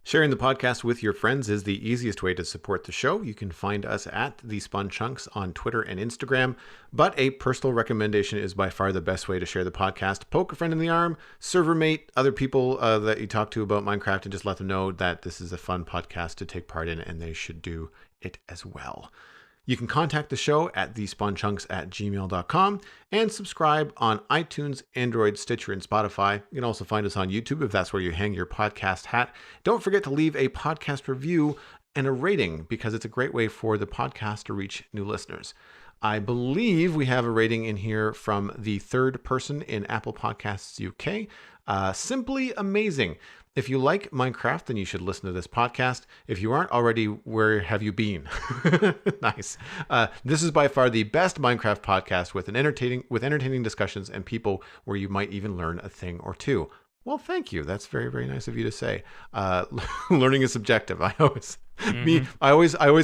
[SPEAKER 2] Sharing the podcast with your friends is the easiest way to support the show. You can find us at The Spawn Chunks on Twitter and Instagram, but a personal recommendation is by far the best way to share the podcast. Poke a friend in the arm, server mate, other people that you talk to about Minecraft, and just let them know that this is a fun podcast to take part in, and they should do it as well. You can contact the show at thespawnchunks@gmail.com and subscribe on iTunes, Android, Stitcher, and Spotify. You can also find us on YouTube if that's where you hang your podcast hat. Don't forget to leave a podcast review and a rating, because it's a great way for the podcast to reach new listeners. I believe we have a rating in here from the third person in Apple Podcasts UK. Simply amazing. If you like Minecraft, then you should listen to this podcast. If you aren't already, where have you been? Nice. This is by far the best Minecraft podcast with entertaining discussions and people where you might even learn a thing or two. Well, thank you. That's very, very nice of you to say. Learning is subjective. I always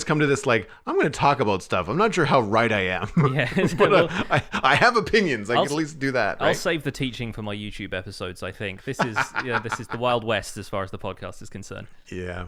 [SPEAKER 2] come to this like, I'm going to talk about stuff. I'm not sure how right I am. Yeah, but I have opinions. I can at least do that. Right?
[SPEAKER 1] I'll save the teaching for my YouTube episodes. I think this is the Wild West as far as the podcast is concerned.
[SPEAKER 2] Yeah.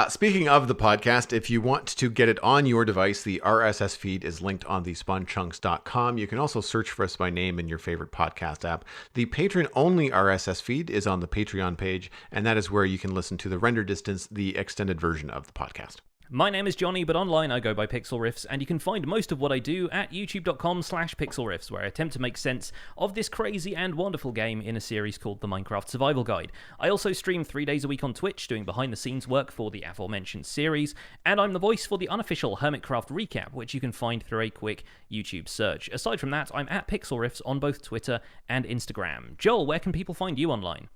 [SPEAKER 2] Speaking of the podcast, if you want to get it on your device, the RSS feed is linked on thespawnchunks.com. You can also search for us by name in your favorite podcast app. The patron-only RSS feed is on the Patreon page, and that is where you can listen to the render distance, the extended version of the podcast.
[SPEAKER 1] My name is Jonny, but online I go by Pixel Riffs, and you can find most of what I do at youtube.com/pixelriffs, where I attempt to make sense of this crazy and wonderful game in a series called the Minecraft Survival Guide. I also stream 3 days a week on Twitch, doing behind-the-scenes work for the aforementioned series, and I'm the voice for the unofficial Hermitcraft recap, which you can find through a quick YouTube search. Aside from that, I'm at Pixel Riffs on both Twitter and Instagram. Joel, where can people find you online?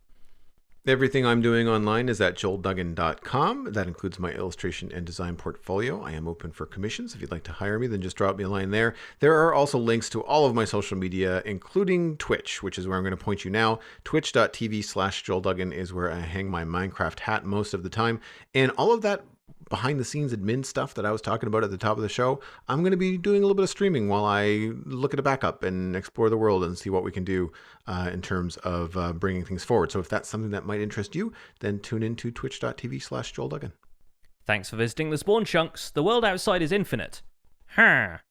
[SPEAKER 2] Everything I'm doing online is at joelduggan.com. That includes my illustration and design portfolio. I am open for commissions. If you'd like to hire me, then just drop me a line there. There are also links to all of my social media, including Twitch, which is where I'm going to point you now. Twitch.tv/JoelDuggan is where I hang my Minecraft hat most of the time. And all of that behind the scenes admin stuff that I was talking about at the top of the show, I'm going to be doing a little bit of streaming while I look at a backup and explore the world and see what we can do in terms of bringing things forward. So if that's something that might interest you, then tune into twitch.tv/JoelDuggan.
[SPEAKER 1] Thanks for visiting the Spawn Chunks. The world outside is infinite. Ha!